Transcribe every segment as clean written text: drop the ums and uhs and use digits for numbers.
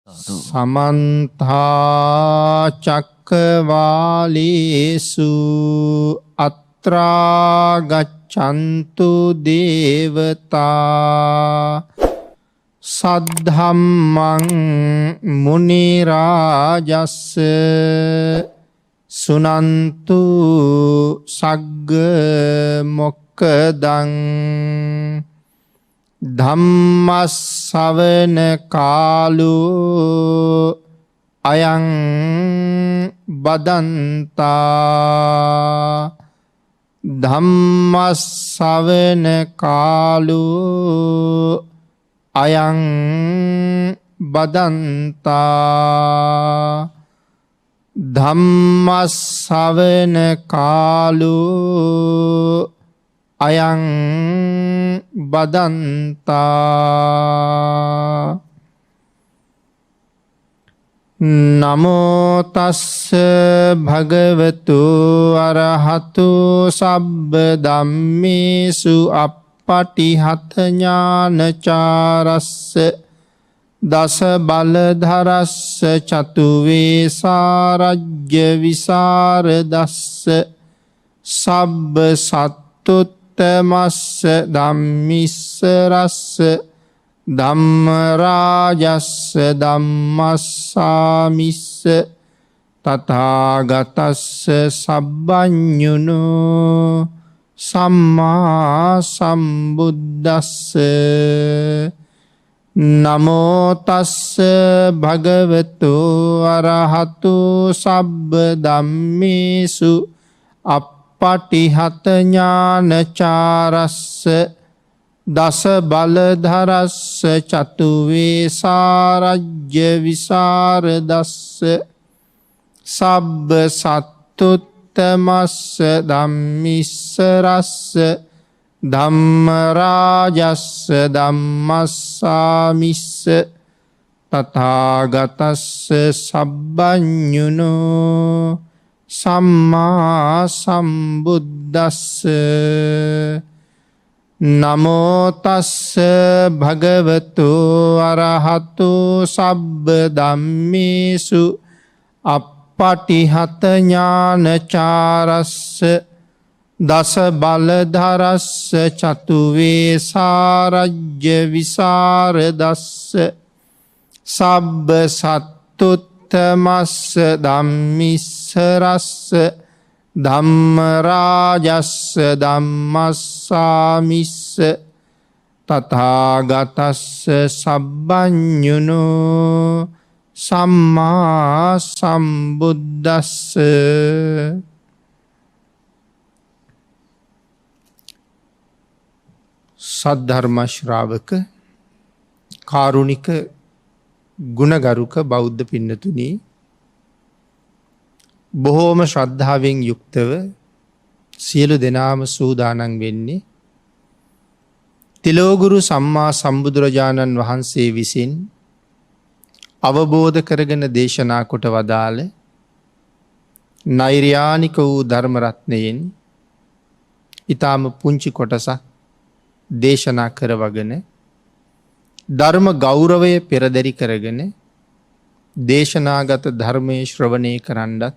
සමන්තා චක්කවාලේසු අත්‍රා ගච්ඡන්තු දේවතා සද්ධම්මං මුනි රාජස්ස සුනන්තු සග්ග මොක්ඛදං ධම්මස්සවන කාලෝ අයං බදන්තා ධම්මස්සවන කාලෝ අයං බදන්තා ධම්මස්සවන කාලෝ අයං බදන්තා නමෝ තස්ස භගවතු අරහතු සබ්බ ධම්මේසු අප්පටිහත ඥානචාරස්ස දස බලධරස්ස චතු වේසාරජ්‍ය විසරදස්ස සබ්බ සත්තුත්තමස්ස ධම්මිස්සරස්ස ධම්මරාජස්ස ධම්මස්සාමිස්ස තථාගතස්ස සබ්බඤුනෝ සම්මා සම්බුද්දස්ස නමෝ තස්ස භගවතු අරහතු සබ්බ ධම්මේසු අප්පටිහත ඥානචාරස්ස දස බලධරස්ස චතු වේසාරජ්‍ය විසරදස්ස සබ්බ සත්තුත්තමස්ස ධම්මිස්සරස්ස ධම්මරාජස්ස ධම්මස්සාමිස්ස තථාගතස්ස සබ්බඤුනෝ සම්මා සම්බුද්දස්ස නමෝ තස්ස භගවතු අරහතු සබ්බ ධම්මේසු අප්පටිහත ඥානචාරස්ස දස බලධරස්ස චතු වේසාරජ්‍ය විසරදස්ස සබ්බ සත්තුත්තමස්ස ධම්මිස්සරස්ස ධම්මරාජස්ස ධම්මස්සාමිස්ස තථාගතස්ස සබ්බඤුනෝ සම්මා සම්බුද්දස්ස සද්ධර්ම ශ්‍රාවක කාරුණික ගුණගරුක බෞද්ධ පින්නතුනි බොහෝම ශ්‍රද්ධාවෙන් යුක්තව සියලු දෙනාම සූදානම් වෙන්නේ තිලෝගුරු සම්මා සම්බුදුරජාණන් වහන්සේ විසින් අවබෝධ කරගෙන දේශනා කොට වදාළ නෛර්යානික වූ ධර්මරත්නයෙන් ඊටාම පුංචි කොටසක් දේශනා කරවගෙන ධර්ම ගෞරවය පෙරදරි කරගෙන දේශනාගත ධර්මයේ ශ්‍රවණය කරන්නත්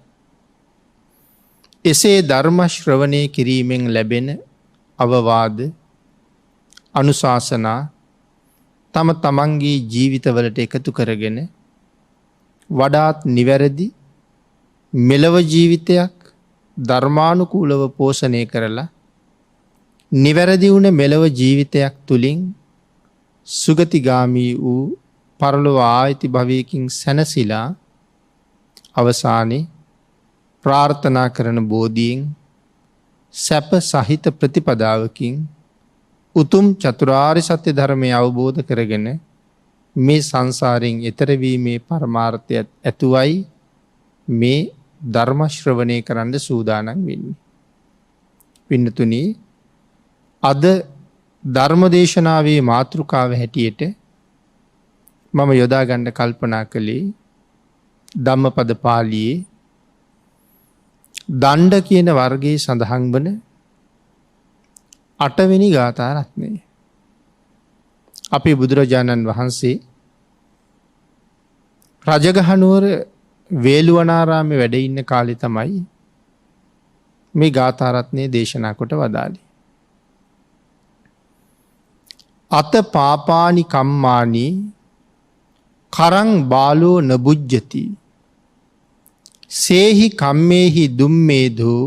එසේ ධර්ම ශ්‍රවණය කිරීමෙන් ලැබෙන අවවාද අනුශාසනා තම තමන්ගේ ජීවිතවලට එකතු කරගෙන වඩාත් නිවැරදි මෙලව ජීවිතයක් ධර්මානුකූලව පෝෂණය කරලා නිවැරදි වුණ මෙලව ජීවිතයක් තුළින් සුගතිගාමී වූ පරලොව ආයති භවයකින් සැනසිලා අවසානයේ ප්‍රාර්ථනා කරන බෝධියෙන් සැප සහිත ප්‍රතිපදාවකින් උතුම් චතුරාර්ය සත්‍ය ධර්මය අවබෝධ කරගෙන මේ සංසාරයෙන් එතර වීමේ පරමාර්ථයත් ඇතුවයි මේ ධර්ම ශ්‍රවණය කරන්න සූදානම් වෙන්නේ. පින්නතුනි අද ධර්මදේශනාවේ මාතෘකාව හැටියට මම යොදා ගන්න කල්පනා කළේ ධම්මපද පාළියේ දණ්ඩ කියන වර්ගයේ සඳහන් වන 8 වෙනි ගාථා රත්නය. අපේ බුදුරජාණන් වහන්සේ රජගහනුවර වේළුවනාරාමේ වැඩ ඉන්න කාලේ තමයි මේ ගාථාරත්නය දේශනා කොට වදාළේ. අත පාපානි කම්මානි කරං බාලෝ නබුජ්ජති සේහි කම්මේහි දුම්මේදෝ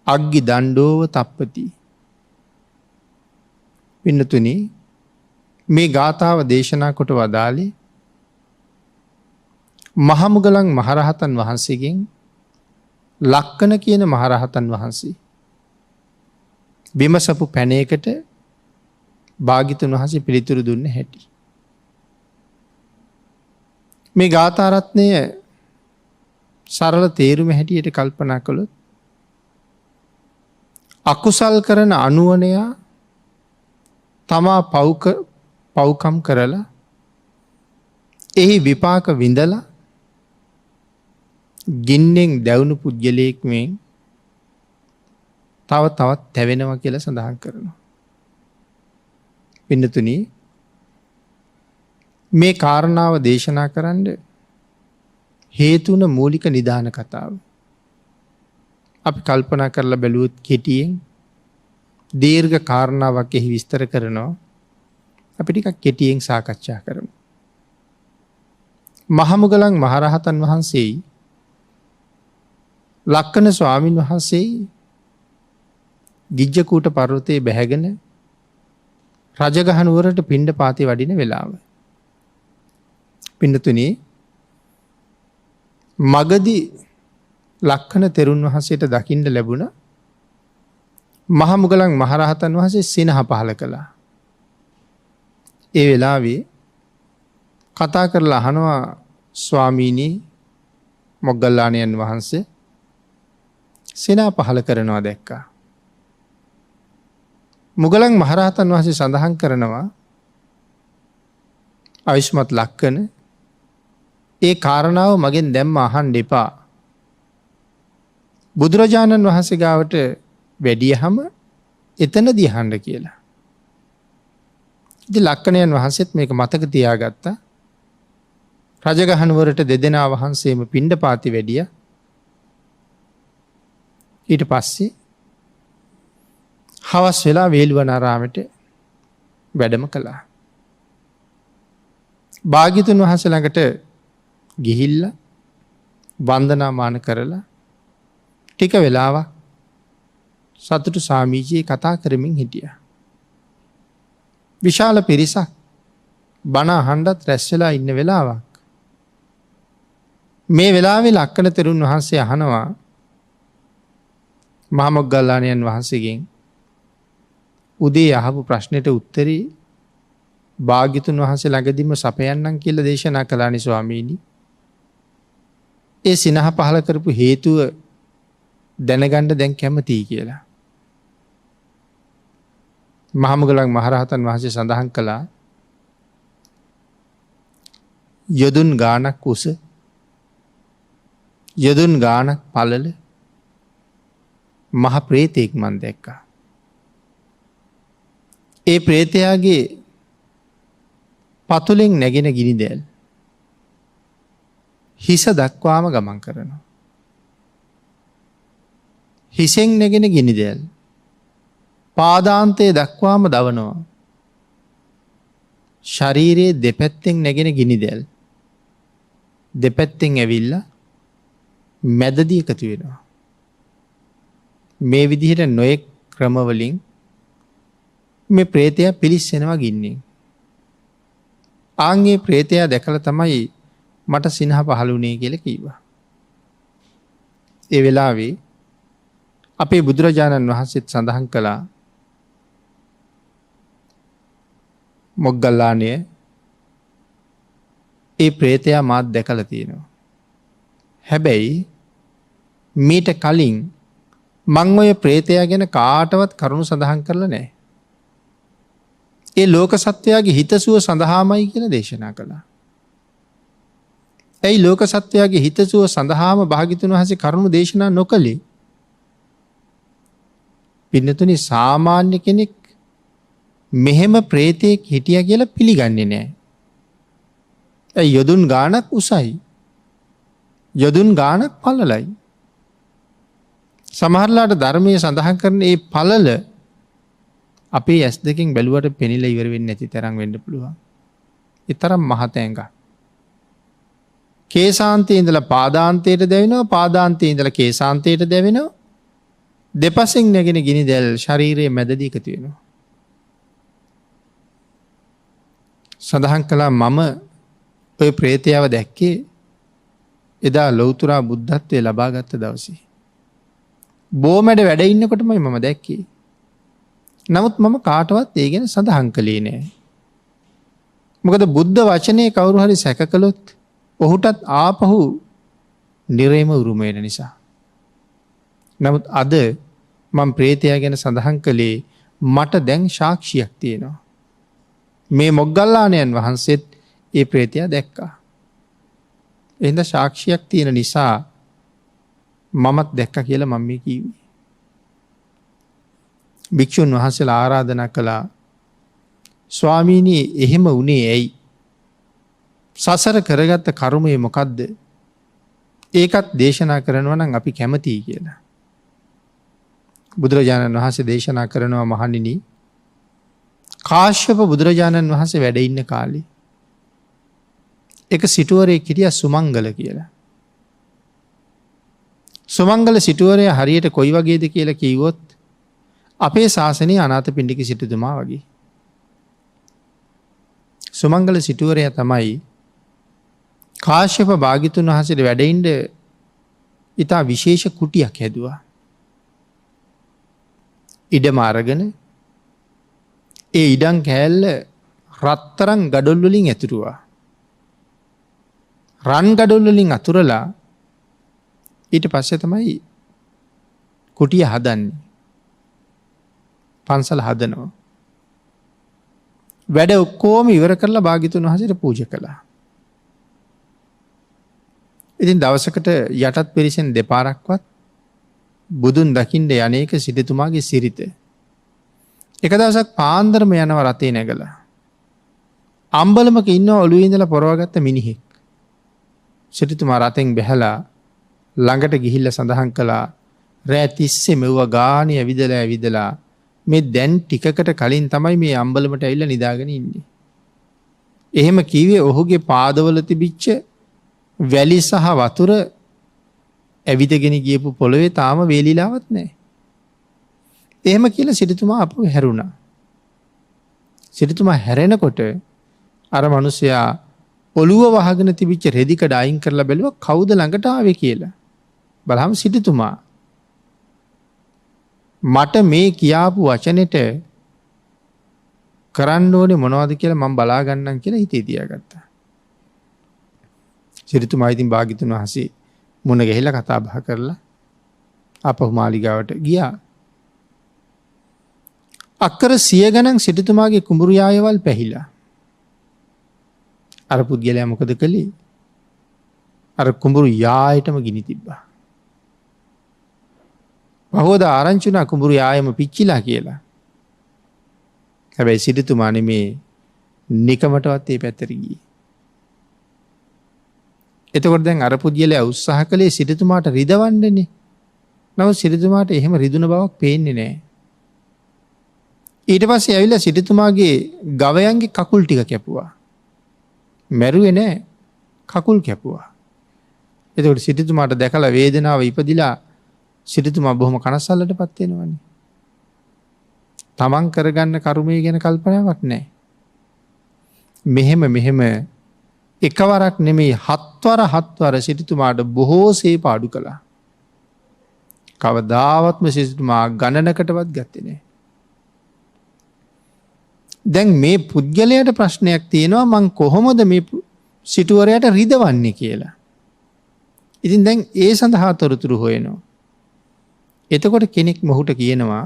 අග්ගි දණ්ඩෝව තප්පති. පින්නතුනි, මේ ගාථාව දේශනා කොට වදාළේ මහමුගලන් මහරහතන් වහන්සේගෙන් ලක්කන කියන මහරහතන් වහන්සේ විමසපු පැනයකට භාග්‍යතුන් වහන්සේ පිළිතුරු දුන්න හැටි. මේ ගාථාරත්නය සරල තේරුම හැටියට කල්පනා කළොත් අකුසල් කරන අනුවනයා තමා පව්කම් කරලා එහි විපාක විඳලා ගින්නෙන් දැවුණු පුද්ගලයෙක් මෙන් තව තවත් තැවෙනවා කියලා සඳහන් කරනවා. පින්නතුනි, මේ කාරණාව දේශනා කරන්න හේතුන මූලික නිදාන කතාව අපි කල්පනා කරලා බැලුවොත් කෙටියෙන් දීර්ඝ කාරණාවක් එහි විස්තර කරනවා. අපි ටිකක් කෙටියෙන් සාකච්ඡා කරමු. මහමුගලන් මහරහතන් වහන්සේ ලක්කන ස්වාමින් වහන්සේ ගිජ්ජකූට පර්වතයේ බැහැගෙන රජගහනුවරට පිණ්ඩපාතේ වඩින වෙලාව. පින්නතුනි, මගදී ලක්කන තෙරුන් වහන්සේට දකින්න ලැබුණ මහමුගලන් මහරහතන් වහන්සේ සිනහ පහල කළා. ඒ වෙලාවේ කතා කරලා අහනවා, ස්වාමීනි මොග්ගල්ලාණන් වහන්සේ සිනහ පහල කරනවා දැක්කා. මුගලන් මහරහතන් වහන්සේ සඳහන් කරනවා, ආයුෂ්මත් ලක්කන, ඒ කාරණාව මගෙන් දැම්ම අහන්න එපා. බුදුරජාණන් වහන්සේ ගාවට වැඩියහම එතනදී අහන්න කියලා. ඉතින් ලක්කනයන් වහන්සේත් මේක මතක තියාගත්තා. රජගහනුවරට දෙදෙනා වහන්සේම පිණ්ඩපාතේ වැඩියා. ඊට පස්සේ හවස් වෙලා වේළුවනාරාමයට වැඩම කළා. භාග්‍යතුන් වහන්සේ ළඟට ගිහිල්ලා වන්දනාමාන කරලා ටික වෙලාවක් සතුටු සාමීචියේ කතා කරමින් හිටියා. විශාල පිරිසක් බණ අහන්නත් රැස් වෙලා ඉන්න වෙලාවක්. මේ වෙලාවේ ලක්කන තෙරුන් වහන්සේ අහනවා මහා මොග්ගල්ලාණන් වහන්සේගෙන්, උදේ අහපු ප්‍රශ්නෙට උත්තරේ භාග්‍යතුන් වහන්සේ ළඟදීම සපයන්නම් කියලා දේශනා කළානි ස්වාමීනි. ඒ සිනහ පහල කරපු හේතුව දැනගන්න දැන් කැමතියි කියලා. මහමුගලන් මහරහතන් වහන්සේ සඳහන් කළා, යොදුන් ගානක් උස, යොදුන් ගානක් පළල මහ ප්‍රේතෙක් මන් දැක්කා. ඒ ප්‍රේතයාගේ පතුලෙන් නැගෙන ගිනි දැල් හිස දක්වාම ගමන් කරනවා. හිසෙන් නැගෙන ගිනි දැල් පාදාන්තයේ දක්වාම දවනවා. ශරීරයේ දෙපැත්තෙන් නැගෙන ගිනි දැල් දෙපැත්තෙන් ඇවිල්ලා මැදදී එකතු වෙනවා. මේ විදිහට නොයෙක් ක්‍රමවලින් මේ ප්‍රේතයා පිලිස්සෙනවා ගින්නෙන්. ආන්ගේ ප්‍රේතයා දැකලා තමයි මට සිනහ පහළ වුණේ කියලා කිව්වා. ඒ වෙලාවේ අපේ බුදුරජාණන් වහන්සේත් සඳහන් කළා, මොග්ගල්ලාණය, ඒ ප්‍රේතයා මාත් දැකලා තියෙනවා. හැබැයි මීට කලින් මං ඔය ප්‍රේතයා ගැන කාටවත් කරුණු සඳහන් කරලා නැහැ. ඒ ලෝක සත්වයාගේ හිතසුව සඳහාමයි කියලා දේශනා කළා. ඇයි ලෝක සත්වයාගේ හිතසුව සඳහාම භාග්‍යතුන් වහන්සේ කරුණු දේශනා නොකළේ? පින්නතුනි, සාමාන්‍ය කෙනෙක් මෙහෙම ප්‍රේතෙක් හිටියා කියලා පිළිගන්නේ නැහැ. යොදුන් ගානක් උසයි. යොදුන් ගානක් පලලයි. සමහරලාට ධර්මය සඳහන් කරන ඒ පලල අපේ ඇස් දෙකින් බැලුවට පෙනිල ඉවරවෙන්න නැති තරම් වෙන්න පුළුවන්. එතරම් මහතැංග. කේසාන්තයේ ඉඳලා පාදාන්තයට දැවෙනවා, පාදාන්තයේ ඉඳලා කේසාන්තයට දැවෙනවා. දෙපසින් නැගෙන ගිනි දැල් ශරීරයේ මැදදී එකතු වෙනවා. සඳහන් කළා මම ඔය ප්‍රේතයාව දැක්කේ එදා ලෞතුරා බුද්ධත්වය ලබාගත්ත දවසේ. බෝමැඩ වැඩ ඉන්නකොටමයි මම දැක්කේ. නමුත් මම කාටවත් ඒ ගැන සඳහන් කළේ නෑ. මොකද බුද්ධ වචනය කවුරු හරි සැක කළොත් ඔහුටත් ආපහු නිරේම උරුමේන නිසා. නමුත් අද මම ප්‍රේතයා ගැන සඳහන් කළේ මට දැන් සාක්ෂියක් තියෙනවා. මේ මොග්ගල්ලාණයන් වහන්සේත් ඒ ප්‍රේතයා දැක්කා. එහෙනම් සාක්ෂියක් තියෙන නිසා මමත් දැක්ක කියලා මම මේ කිව්වේ. භික්ෂුන් වහන්සේලා ආරාධනා කළා ස්වාමීනි එහෙම වුණේ ඇයි? සසර කරගත්ත කර්මය මොකද්ද? ඒකත් දේශනා කරනවා නම් අපි කැමතියි කියලා. බුදුරජාණන් වහන්සේ දේශනා කරනවා මහණෙනි කාශ්‍යප බුදුරජාණන් වහන්සේ වැඩ ඉන්න කාලේ එක සිටුවරයෙක් හිටියා සුමංගල කියලා. සුමංගල සිටුවරයා හරියට කොයි වගේද කියලා කිව්වොත් අපේ ශාසනයේ අනාථපිණ්ඩික සිටුතුමා වගේ. සුමංගල සිටුවරයා තමයි කාශ්‍යප භාග්‍යතුන් වහන්සේට වැඩ ඉන්න ඉතා විශේෂ කුටියක් හැදුවා. ඉඩම අරගෙන ඒ ඉඩම් කෑල්ල රත්තරන් ගඩොල් වලින් ඇතුරුවා. රන් ගඩොල් වලින් අතුරලා ඊට පස්සේ තමයි කුටිය හදන්නේ. පන්සල හදනවා. වැඩ ඔක්කොම ඉවර කරලා භාග්‍යතුන් වහන්සේට පූජා කළා. ඉතින් දවසකට යටත් පිරිසෙන් දෙපාරක්වත් බුදුන් දකින්න යන්නේක සිටුතුමාගේ සිරිත. එක දවසක් පාන්දරම යනවා රතේ නැගලා. අම්බලමක ඉන්න ඔළුවේ ඉඳලා පොරවගත්ත මිනිහෙක්. සිටුතුමා රතෙන් බැහැලා ළඟට ගිහිල්ලා සඳහන් කළා රෑ තිස්සේ මෙව්ව ගානේ ඇවිදලා මේ දැන් ටිකකට කලින් තමයි මේ අම්බලමට ඇවිල්ලා නිදාගෙන ඉන්නේ. එහෙම කිව්වේ ඔහුගේ පාදවල තිබිච්ච වැලි සහ වතුර ඇවිදගෙන ගියපු පොළවේ තාම වේලිලාවත් නැහැ. එහෙම කියලා සිටුතුමා අපව හැරුණා. සිටුතුමා හැරෙනකොට අර මිනිසයා ඔළුව වහගෙන තිබිච්ච රෙදි කඩ අයින් කරලා බැලුවා කවුද ළඟට ආවේ කියලා. බලහම සිටුතුමා මට මේ කියාපු වචනෙට කරන්න ඕනේ මොනවද කියලා මම බලා ගන්නම් කියලා හිතේ තියාගත්තා. සිටුතුමා ඉතින් භාග්‍යතුන් වහන්සේ මුණ ගැහිලා කතා බහ කරලා අපහු මාලිගාවට ගියා. අක්කර 100 ගණන් සිටුතුමාගේ කුඹුරු යායවල් පැහිලා. අර පුද්ගලයා මොකද කළේ? අර කුඹුරු යායටම ගිනි තිබ්බා. බහෝදා ආරංචි වුණා කුඹුරු යායම පිච්චිලා කියලා. හැබැයි සිටුතුමා නෙමේ නිකමටවත් ඒ පැත්තට ගියේ. එතකොට දැන් අර පුද්ගලයා උත්සාහ කළේ සිටුතුමාට රිදවන්නනේ. නමුත් සිටුතුමාට එහෙම රිදුන බවක් පේන්නේ නැහැ. ඊට පස්සේ ඇවිල්ලා සිටුතුමාගේ ගවයන්ගේ කකුල් ටික කැපුවා. මැරුවේ නැහැ. කකුල් කැපුවා. එතකොට සිටුතුමාට දැකලා වේදනාව ඉපදිලා සිටුතුමා බොහොම කනස්සල්ලටපත් වෙනවනේ. තමන් කරගන්න කර්මය ගැන කල්පනාවක් නැහැ. මෙහෙම එකවරක් නෙමෙයි 7 වර සිටුතුමාට බොහෝසේ පාඩු කළා. කවදාවත්ම සිටුතුමා ගණනකටවත් ගත්තේ නැහැ. දැන් මේ පුද්ගලයාට ප්‍රශ්නයක් තියෙනවා මං කොහොමද මේ සිටුවරයාට රිදවන්නේ කියලා. ඉතින් දැන් ඒ සඳහා තොරතුරු හොයනවා. එතකොට කෙනෙක් මොහුට කියනවා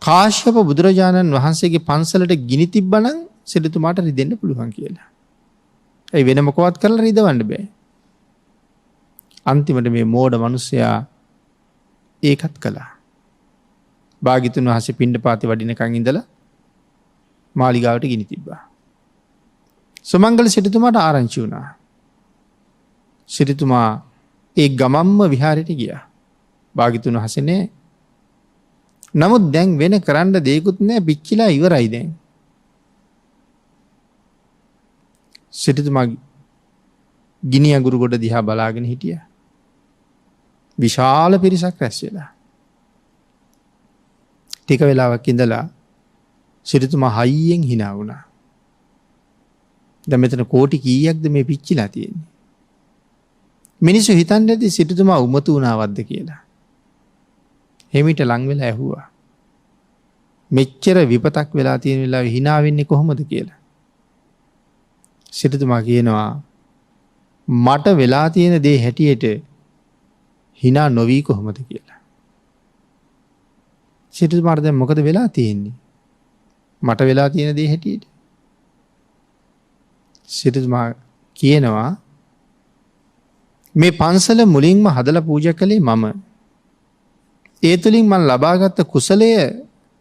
කාශ්‍යප බුදුරජාණන් වහන්සේගේ පන්සලට ගිනි තිබ්බනම් සිටුතුමාට රිදෙන්න පුළුවන් කියලා. ඒ වෙන මොකවත් කරලා රිදවන්න බෑ. අන්තිමට මේ මෝඩ මිනිසයා ඒකත් කළා. භාග්‍යතුන් වහන්සේ පිණ්ඩපාතේ වඩිනකන් ඉඳලා මාලිගාවට ගිනි තිබ්බා. සුමංගල සිටුතුමාට ආරංචි වුණා. සිටුතුමා ඒ ගමම්ම විහාරයට ගියා. භාග්‍යතුන් වහන්සේ නෑ. නමුත් දැන් වෙන කරන්න දෙයක්වත් නෑ, පිච්චිලා ඉවරයි දැන්. සිටුතුමා ගිනි අඟුරු ගොඩ දිහා බලාගෙන හිටියා. විශාල පිරිසක් රැස් වෙලා. ටික වෙලාවක් ඉඳලා සිටුතුමා හයියෙන් hina වුණා. දැන් මෙතන කෝටි කීයක්ද මේ පිච්චිලා තියෙන්නේ? මිනිස්සු හිතන්නේ නැති සිටුතුමා උමතු වුණාවද්ද කියලා. හිමිට ලං වෙලා ඇහුවා. මෙච්චර විපතක් වෙලා තියෙන වෙලාවේ hina වෙන්නේ කොහොමද කියලා. සිටුතුමා කියනවා මට වෙලා තියෙන දේ හැටියට hina නොවි කොහොමද කියලා. සිටුතුමාට දැන් මොකද වෙලා තියෙන්නේ? මට වෙලා තියෙන දේ හැටියට. සිටුතුමා කියනවා මේ පන්සල මුලින්ම හදලා පූජා කළේ මම. ඒ තුලින් මම ලබාගත් කුසලය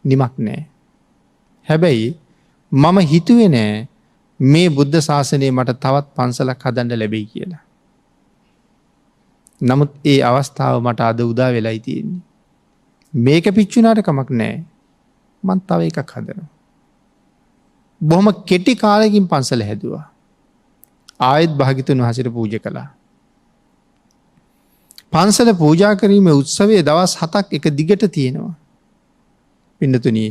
නිමක් නෑ. හැබැයි මම හිතුවේ නෑ මේ බුද්ධ ශාසනයේ මට තවත් පන්සලක් හදන්න ලැබෙයි කියලා. නමුත් ඒ අවස්ථාව මට අද උදා වෙලයි තියෙන්නේ. මේක පිච්චුනාට කමක් නෑ. මම තව එකක් හදනවා. බොහොම කෙටි කාලෙකින් පන්සල හැදුවා. ආයෙත් භාග්‍යතුන් වහන්සේට පූජා කළා. පන්සල පූජා කිරීමේ උත්සවයේ දවස් 7ක් එක දිගට තියෙනවා. පින්නතුණි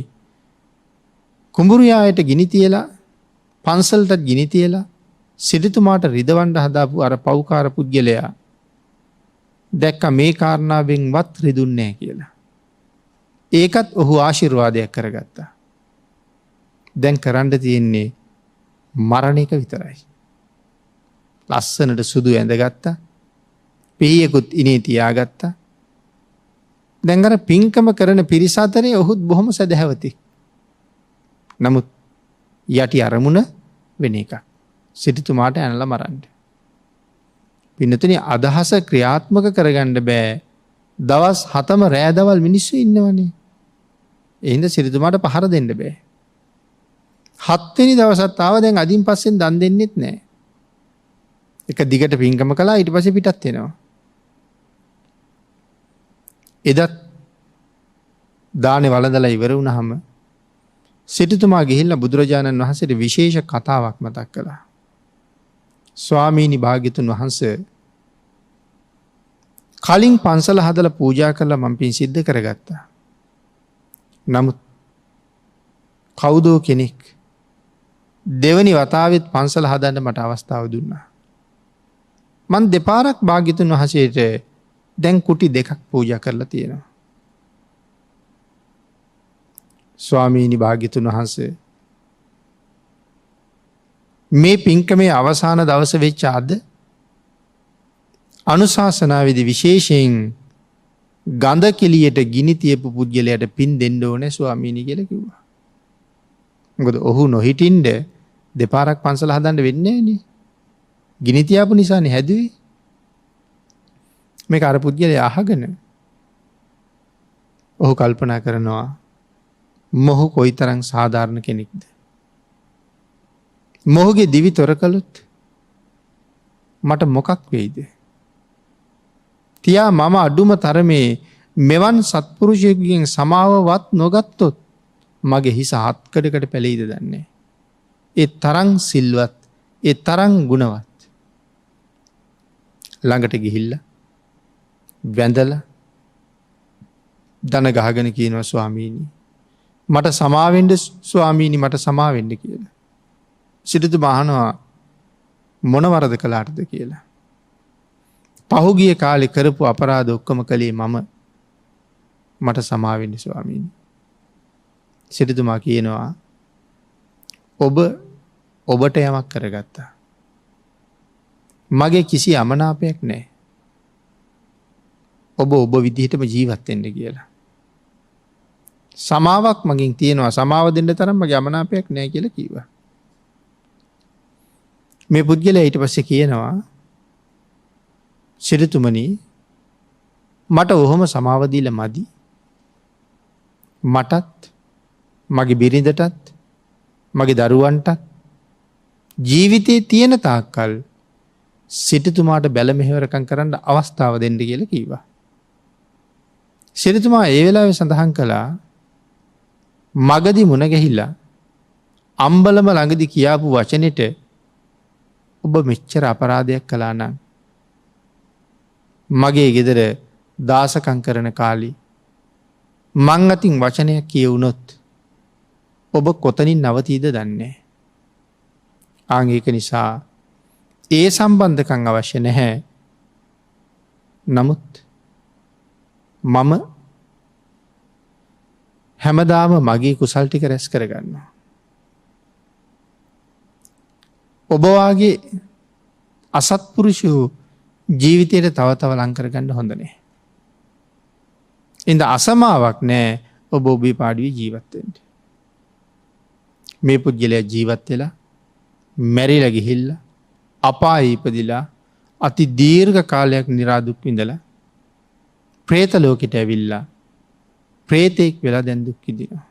කුඹුරු යායට ගිනි තියලා පන්සලටත් ගිනි තියලා සිටුතුමාට රිදවන්න හදාපු අර පව්කාර පුද්ගලයා දැක්ක මේ කාරණාවෙන්වත් රිදුන්නේ නැහැ කියලා. ඒකත් ඔහු ආශිර්වාදයක් කරගත්තා. දැන් කරන්න තියෙන්නේ මරණ එක විතරයි. ලස්සනට සුදු ඇඳගත්තා. පිහියකුත් ඉනේ තියාගත්තා. දැන් අර පින්කම කරන පිරිස අතරේ ඔහුත් බොහොම සදහැවති. නමුත් යටි අරමුණ වෙන එකක්. සිටුතුමාට ඇනලා මරන්න. පින්නතුනි අදහස ක්‍රියාත්මක කරගන්න බෑ. දවස් 7ම රෑ දවල් මිනිස්සු ඉන්නවනේ. ඒ හින්දා සිටුතුමාට පහර දෙන්න බෑ. 7 වෙනි දවසත් ආව දැන් අදින් පස්සෙන් දන් දෙන්නෙත් නෑ. එක දිගට පින්කම කළා ඊට පස්සේ පිටත් වෙනවා. එදත් දානේ වළඳලා ඉවර වුණාම සිටුතුමා ගිහිල්ලා බුදුරජාණන් වහන්සේට විශේෂ කතාවක් මතක් කළා. ස්වාමීනි භාග්‍යතුන් වහන්සේ කලින් පන්සල හදලා පූජා කරලා මම පින් සිද්ධ කරගත්තා. නමුත් කවුදෝ කෙනෙක් දෙවනි වතාවෙත් පන්සල හදන්න මට අවස්ථාව දුන්නා. මං දෙපාරක් භාග්‍යතුන් වහන්සේට දැන් කුටි 2ක් පූජා කරලා තියෙනවා. ස්වාමීනි භාග්‍යතුන් වහන්සේ මේ පින්කමේ අවසාන දවස වෙච්ච අද අනුශාසනාවේදී විශේෂයෙන් ගඳ කෙලියට ගිනි තියපු පුද්ගලයාට පින් දෙන්න ඕනේ ස්වාමීනි කියලා කිව්වා. මොකද ඔහු නොහිටින්ද දෙපාරක් පන්සල හදන්න වෙන්නේ නෑනේ. ගිනි තියාපු නිසානේ හැදුවේ. මේක අර පුද්ගලයා අහගෙන ඔහු කල්පනා කරනවා මොහු කොයිතරම් සාධාරණ කෙනෙක්ද. මොහුගේ දිවි තොර කළොත් මට මොකක් වෙයිද? තියා මම අඩුම තරමේ මෙවන් සත්පුරුෂයෙකුගෙන් සමාවවත් නොගත්තොත් මගේ හිස හත්කඩකට පැලෙයිද දන්නේ. ඒ තරම් සිල්වත්, ඒ තරම් ගුණවත්. ළඟට ගිහිල්ලා වැඳලා දන ගහගෙන කියනවා ස්වාමීනි මට සමාවෙන්න ස්වාමීනි මට සමාවෙන්න කියලා. සිටුතුමා අහනවා මොන වරද කළාටද කියලා. පහුගිය කාලේ කරපු අපරාධ ඔක්කොම කළේ මම. මට සමාවෙන්න ස්වාමීනි. සිටුතුමා කියනවා ඔබට යමක් කරගත්තා. මගේ කිසි අමනාපයක් නැහැ. ඔබ විදිහටම ජීවත් වෙන්න කියලා. සමාවක් මගෙන් තියෙනවා. සමාව දෙන්න තරම් මගේ අමනාපයක් නැහැ කියලා කිව්වා. මේ පුද්ගලයා ඊට පස්සේ කියනවා සිටුතුමනි මට ඔහොම සමාව දීලා මදි. මටත් මගේ බිරිඳටත් මගේ දරුවන්ටත් ජීවිතයේ තියෙන තාක්කල් සිටුතුමාට බැල මෙහෙවරකම් කරන්න අවස්ථාව දෙන්න කියලා කිව්වා. සිටුතුමා ඒ වෙලාවේ සඳහන් කළා මගදී මුණ ගැහිලා අම්බලම ළඟදී කියාපු වචනෙට ඔබ මෙච්චර අපරාධයක් කළා නම් මගේ ගෙදර දාසකම් කරන කාලේ මං අතින් වචනයක් කියවුනොත් ඔබ කොතනින් නවතීද දන්නේ. ආන් ඒක නිසා ඒ සම්බන්ධකම් අවශ්‍ය නැහැ. නමුත් මම හැමදාම මගේ කුසල් ටික රැස් කරගන්නවා. ඔබ වාගේ අසත්පුරුෂයෝ ජීවිතයට තව තව ලං කරගන්න හොඳ නැහැ. ඉතින් අසමාවක් නැහැ ඔබ ඔබේ පාඩුවේ ජීවත් වෙන්න. මේ පුද්ගලයා ජීවත් වෙලා මැරිලා ගිහිල්ලා අපායේ ඉපදිලා අති දීර්ඝ කාලයක් නිරාදුක් විඳලා പ്രേත ලෝකෙට ඇවිල්ලා പ്രേතෙක් වෙලා දැන් දුක් විඳිනවා.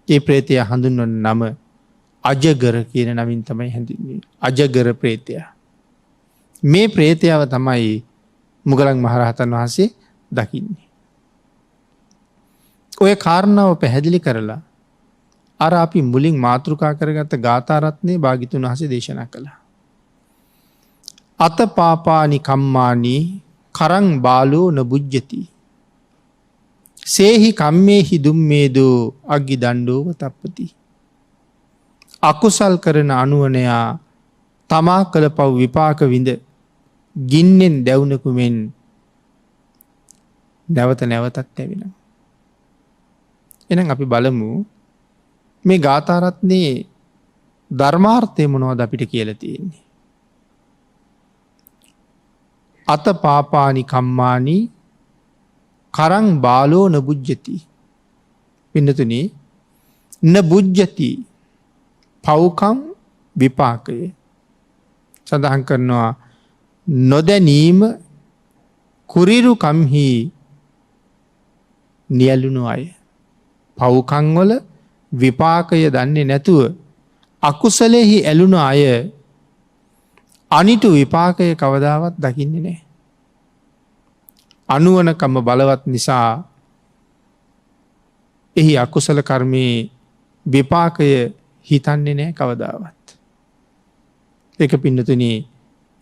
ඒ പ്രേතය හඳුන්වන නම අජගර කියන නමින් තමයි හැඳින්වෙන්නේ. අජගර പ്രേතයා. මේ പ്രേතයව තමයි මුගලන් මහරහතන් වහන්සේ දකින්නේ. ඔය කාරණාව පැහැදිලි කරලා අර අපි මුලින් මාතෘකා කරගත්ත ගාථා රත්නයේ භාග්‍යතුන් වහන්සේ දේශනා කළා. අත පාපානි කම්මානි කරං බාලෝ නබුජ්ජති. සේහි කම්මේහි දුම්මේදෝ අග්ගි දණ්ඩෝව තප්පති. අකුසල් කරන අනුවනයා තමා කළ පව් විපාක විඳ ගින්නෙන් දැවුනකු මෙන් නැවත නැවතත් ඇවිෙනවා. එහෙනම් අපි බලමු මේ ගාථා රත්නයේ ධර්මාර්ථය මොනවද අපිට කියලා තියෙන්නේ. අත පාපානි කම්මානි කරං බාලෝ නබුජ්ජති. පින්නතුනි නබුජ්ජති පව්කම් විපාකය සඳහන් කරනවා නොදැනීම කුරිරු කම්හි නියලුණු අය. පව්කම් වල විපාකය දන්නේ නැතුව අකුසලෙහි ඇලුණු අය අනිටු විපාකය කවදාවත් දකින්නේ නැහැ. අනුවනකම බලවත් නිසා එහි අකුසල කර්මයේ විපාකය හිතන්නේ නැහැ කවදාවත්. ඒක පින්නතුනි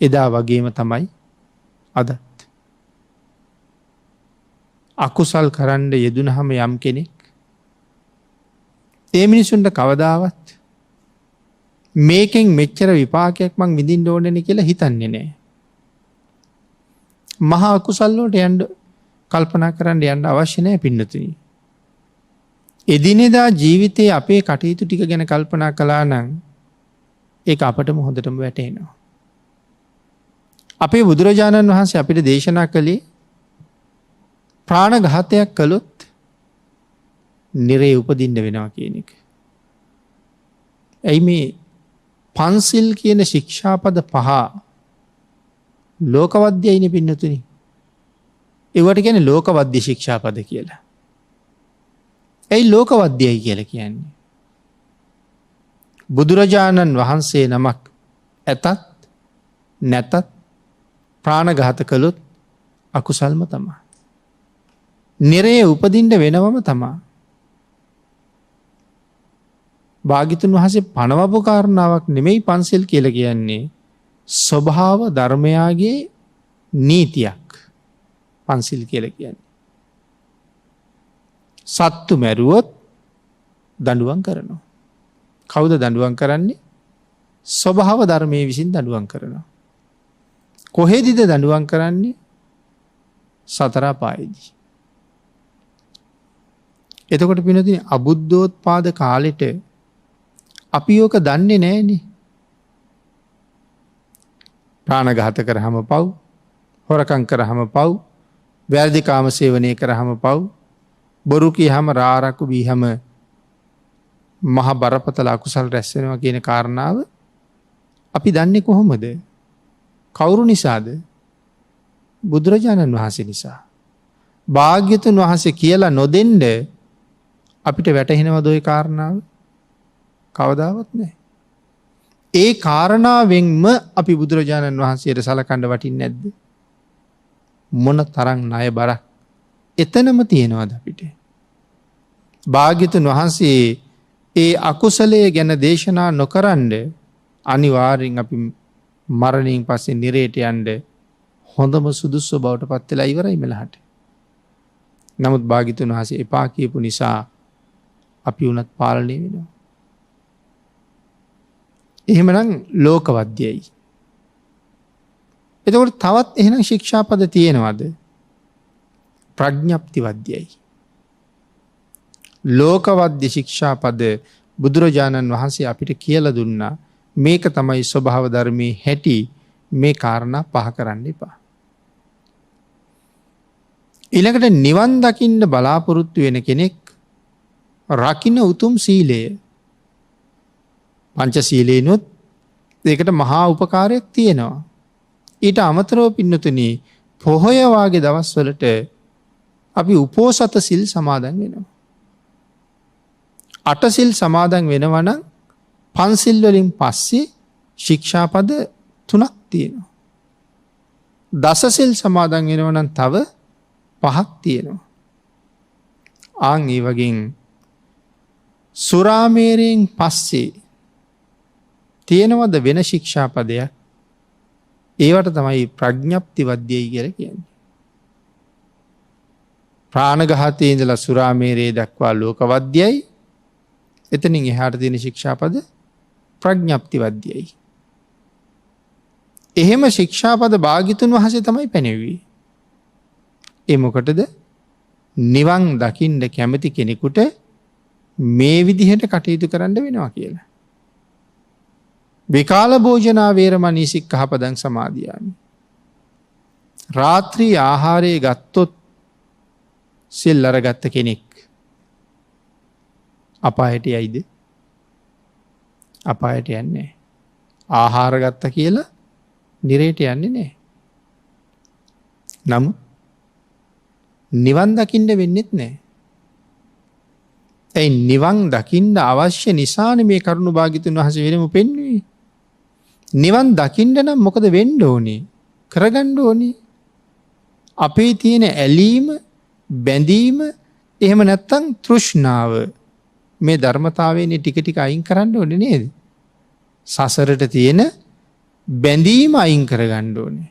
එදා වගේම තමයි අදත්. අකුසල් කරන්න යෙදුනහම යම් කෙනෙක් ඒ මිනිසුන්ට කවදාවත් මේකෙන් මෙච්චර විපාකයක් මං විඳින්න ඕනේ කියලා හිතන්නේ නැහැ. මහා අකුසල් වලට යන්න කල්පනා කරන්න යන්න අවශ්‍ය නැහැ පින්නතුනි. එදිනෙදා ජීවිතයේ අපේ කටයුතු ටික ගැන කල්පනා කළා නම් ඒක අපටම හොඳටම වැටහෙනවා. අපේ බුදුරජාණන් වහන්සේ අපිට දේශනා කළේ ප්‍රාණඝාතයක් කළොත් නිරේ උපදින්න වෙනවා කියන එක. ඇයි මේ පන්සිල් කියන ශික්ෂාපද 5 ලෝකවද්‍යයිනේ පින්නතුනි. ඒවට කියන්නේ ලෝකවද්‍ය ශික්ෂාපද කියලා. ඇයි ලෝකවද්‍යයි කියලා කියන්නේ? බුදුරජාණන් වහන්සේ නමක් ඇතත් නැතත් ප්‍රාණඝාත කළොත් අකුසල්ම තමයි. නිරේ උපදින්න වෙනවම තමයි. භාග්‍යතුන් වහන්සේ පනවපු කාරණාවක් නෙමෙයි පන්සිල් කියලා කියන්නේ. ස්වභාව ධර්මයාගේ නීතියක් පන්සිල් කියලා කියන්නේ. සත්තු මැරුවොත් දඬුවම් කරනවා. කවුද දඬුවම් කරන්නේ? ස්වභාව ධර්මයේ විසින් දඬුවම් කරනවා. කොහෙදිද දඬුවම් කරන්නේ? සතර පායේදී. එතකොට පින්නතුනි අබුද්ධෝත්පාද කාලෙට අපි ඕක දන්නේ නැහනේ. ප්‍රාණඝාත කරාම පව්, හොරකම් කරාම පව්, වැරදි කාම සේවනය කරාම පව්, බොරු කියහම රාරක්කු බීහම මහ බරපතල අකුසල් රැස් වෙනවා කියන කාරණාව අපි දන්නේ කොහොමද? කවුරු නිසාද? බුදුරජාණන් වහන්සේ නිසා. භාග්‍යතුන් වහන්සේ කියලා නොදෙන්න අපිට වැටහෙනවද ওই කාරණාව? කවදාවත් නැහැ. ඒ කාරණාවෙන්ම අපි බුදුරජාණන් වහන්සේට සලකණ්ඩ වටින් නැද්ද. මොන තරං ණය බරක් එතනම තියෙනවද අපිට. භාග්‍යතුන් වහන්සේ ඒ අකුසලය ගැන දේශනා නොකරන්ඩ අනිවාර්යෙන් අපි මරණයෙන් පස්සේ නිරේට යන්ඩ හොඳම සුදුස්ව බවට පත්වෙලා ඉවරයි මෙලහට. නමුත් භාග්‍යතුන් වහන්සේ එපා කියපු නිසා අපි වුණත් පාලනය වෙනවා. එහෙමනම් ලෝකවද්‍යයි. එතකොට තවත් එහෙනම් ශික්ෂාපද තියෙනවද? ප්‍රඥප්තිවද්‍යයි. ලෝකවද්‍ය ශික්ෂාපද බුදුරජාණන් වහන්සේ අපිට කියලා දුන්නා. මේක තමයි ස්වභාව ධර්මයේ හැටි. මේ කාරණා පහ කරන්න එපා. ඊළඟට නිවන් දකින්න බලාපොරොත්තු වෙන කෙනෙක් රකින්න උතුම් සීලය. පංච සීලේනොත් ඒකට මහා උපකාරයක් තියෙනවා. ඊට අමතරව පින්නතුනි පොහොය වාගේ දවස්වලට අපි උපෝසත සිල් සමාදන් වෙනවා. 8 සිල් සමාදන් වෙනවා නම් පන්සිල් වලින් පස්සේ ශික්ෂාපද 3ක් තියෙනවා. දස සිල් සමාදන් වෙනවා නම් තව 5ක් තියෙනවා. ආන් ඒ වගේ සුරාමේරයෙන් පස්සේ තියෙනවද වෙන ශික්ෂාපදයක්? ඒවට තමයි ප්‍රඥප්ති වද්‍යයි කියලා කියන්නේ. ප්‍රාණඝාතයේ ඉඳලා සුරාමේරයේ දක්වා ලෝකවද්‍යයි. එතනින් එහාට තියෙන ශික්ෂාපද ප්‍රඥප්ති වද්‍යයි. එහෙම ශික්ෂාපද භාග්‍යතුන් වහන්සේ තමයි පැනෙව්වේ. ඒ මොකටද? නිවන් දකින්න කැමති කෙනෙකුට මේ විදිහට කටයුතු කරන්න වෙනවා කියලා. විකාල භෝජනා වේරමණී සික්ඛාපදං සමාදියාමි. රාත්‍රී ආහාරය ගත්තොත් සිල් අරගත්ත කෙනෙක් අපායට යයිද? අපායට යන්නේ. ආහාර ගත්ත කියලා නිරේට යන්නේ නැහැ. නමුත් නිවන් දකින්න වෙන්නෙත් නැහැ. ඒ නිවන් දකින්න අවශ්‍ය නිසානේ මේ කරුණ භාග්‍යතුන් වහන්සේ වෙනම පෙන්වුවේ. නිවන් දකින්න නම් මොකද වෙන්න ඕනේ? කරගන්න ඕනේ. අපේ තියෙන ඇලීම, බැඳීම, එහෙම නැත්නම් තෘෂ්ණාව මේ ධර්මතාවයෙන් ටික ටික අයින් කරන්න ඕනේ නේද? සසරට තියෙන බැඳීම අයින් කරගන්න ඕනේ.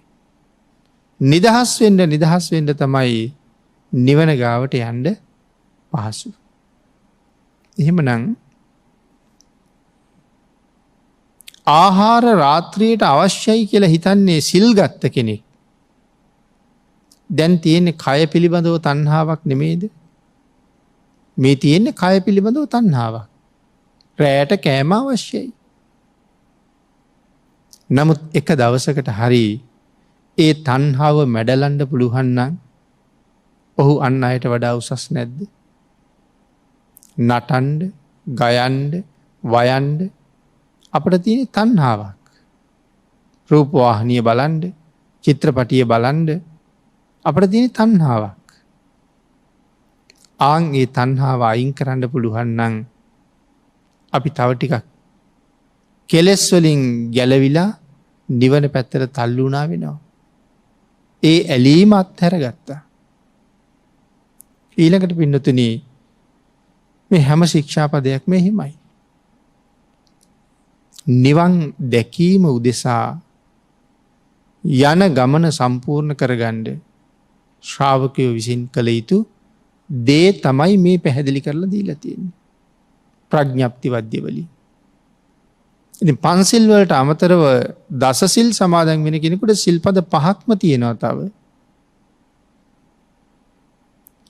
නිදහස් වෙන්න තමයි නිවන ගාවට යන්න පහසු. එහෙමනම් ආහාර රාත්‍රියට අවශ්‍යයි කියලා හිතන්නේ සිල් ගත්ත කෙනෙක්. දැන් තියෙන්නේ කය පිළිබඳව තණ්හාවක් නෙමේද? මේ තියෙන්නේ කය පිළිබඳව තණ්හාවක්. රැයට කෑම අවශ්‍යයි. නමුත් එක දවසකට හරි ඒ තණ්හාව මැඩලන්න පුළුවන් නම් ඔහු අන් අයට වඩා උසස් නැද්ද? නටන්න, ගයන්න, වයන්න අපිට තියෙන තණ්හාවක්. රූප වාහිනිය බලන්න, චිත්‍රපටිය බලන්න අපිට තියෙන තණ්හාවක්. ආන් ඒ තණ්හාව අයින් කරන්න පුළුවන් නම් අපි තව ටිකක් කෙලෙස් වලින් ගැලවිලා නිවන පැත්තට තල්ලු වුණා වෙනවා. ඒ ඇලීම අත්හැරගත්තා. ඊළඟට පින්නතුනි මේ හැම ශික්ෂාපදයක්ම එහෙමයි. නිවන් දැකීම උදෙසා යන ගමන සම්පූර්ණ කරගන්න ශ්‍රාවකයෝ විසින් කළ යුතු දේ තමයි මේ පැහැදිලි කරලා දීලා තියෙන්නේ. ප්‍රඥප්ති වද්‍ය වලින්. ඉතින් පන්සිල් වලට අමතරව දසසිල් සමාදන් වෙන කෙනෙකුට සිල්පද 5ක්ම තියෙනවා තව.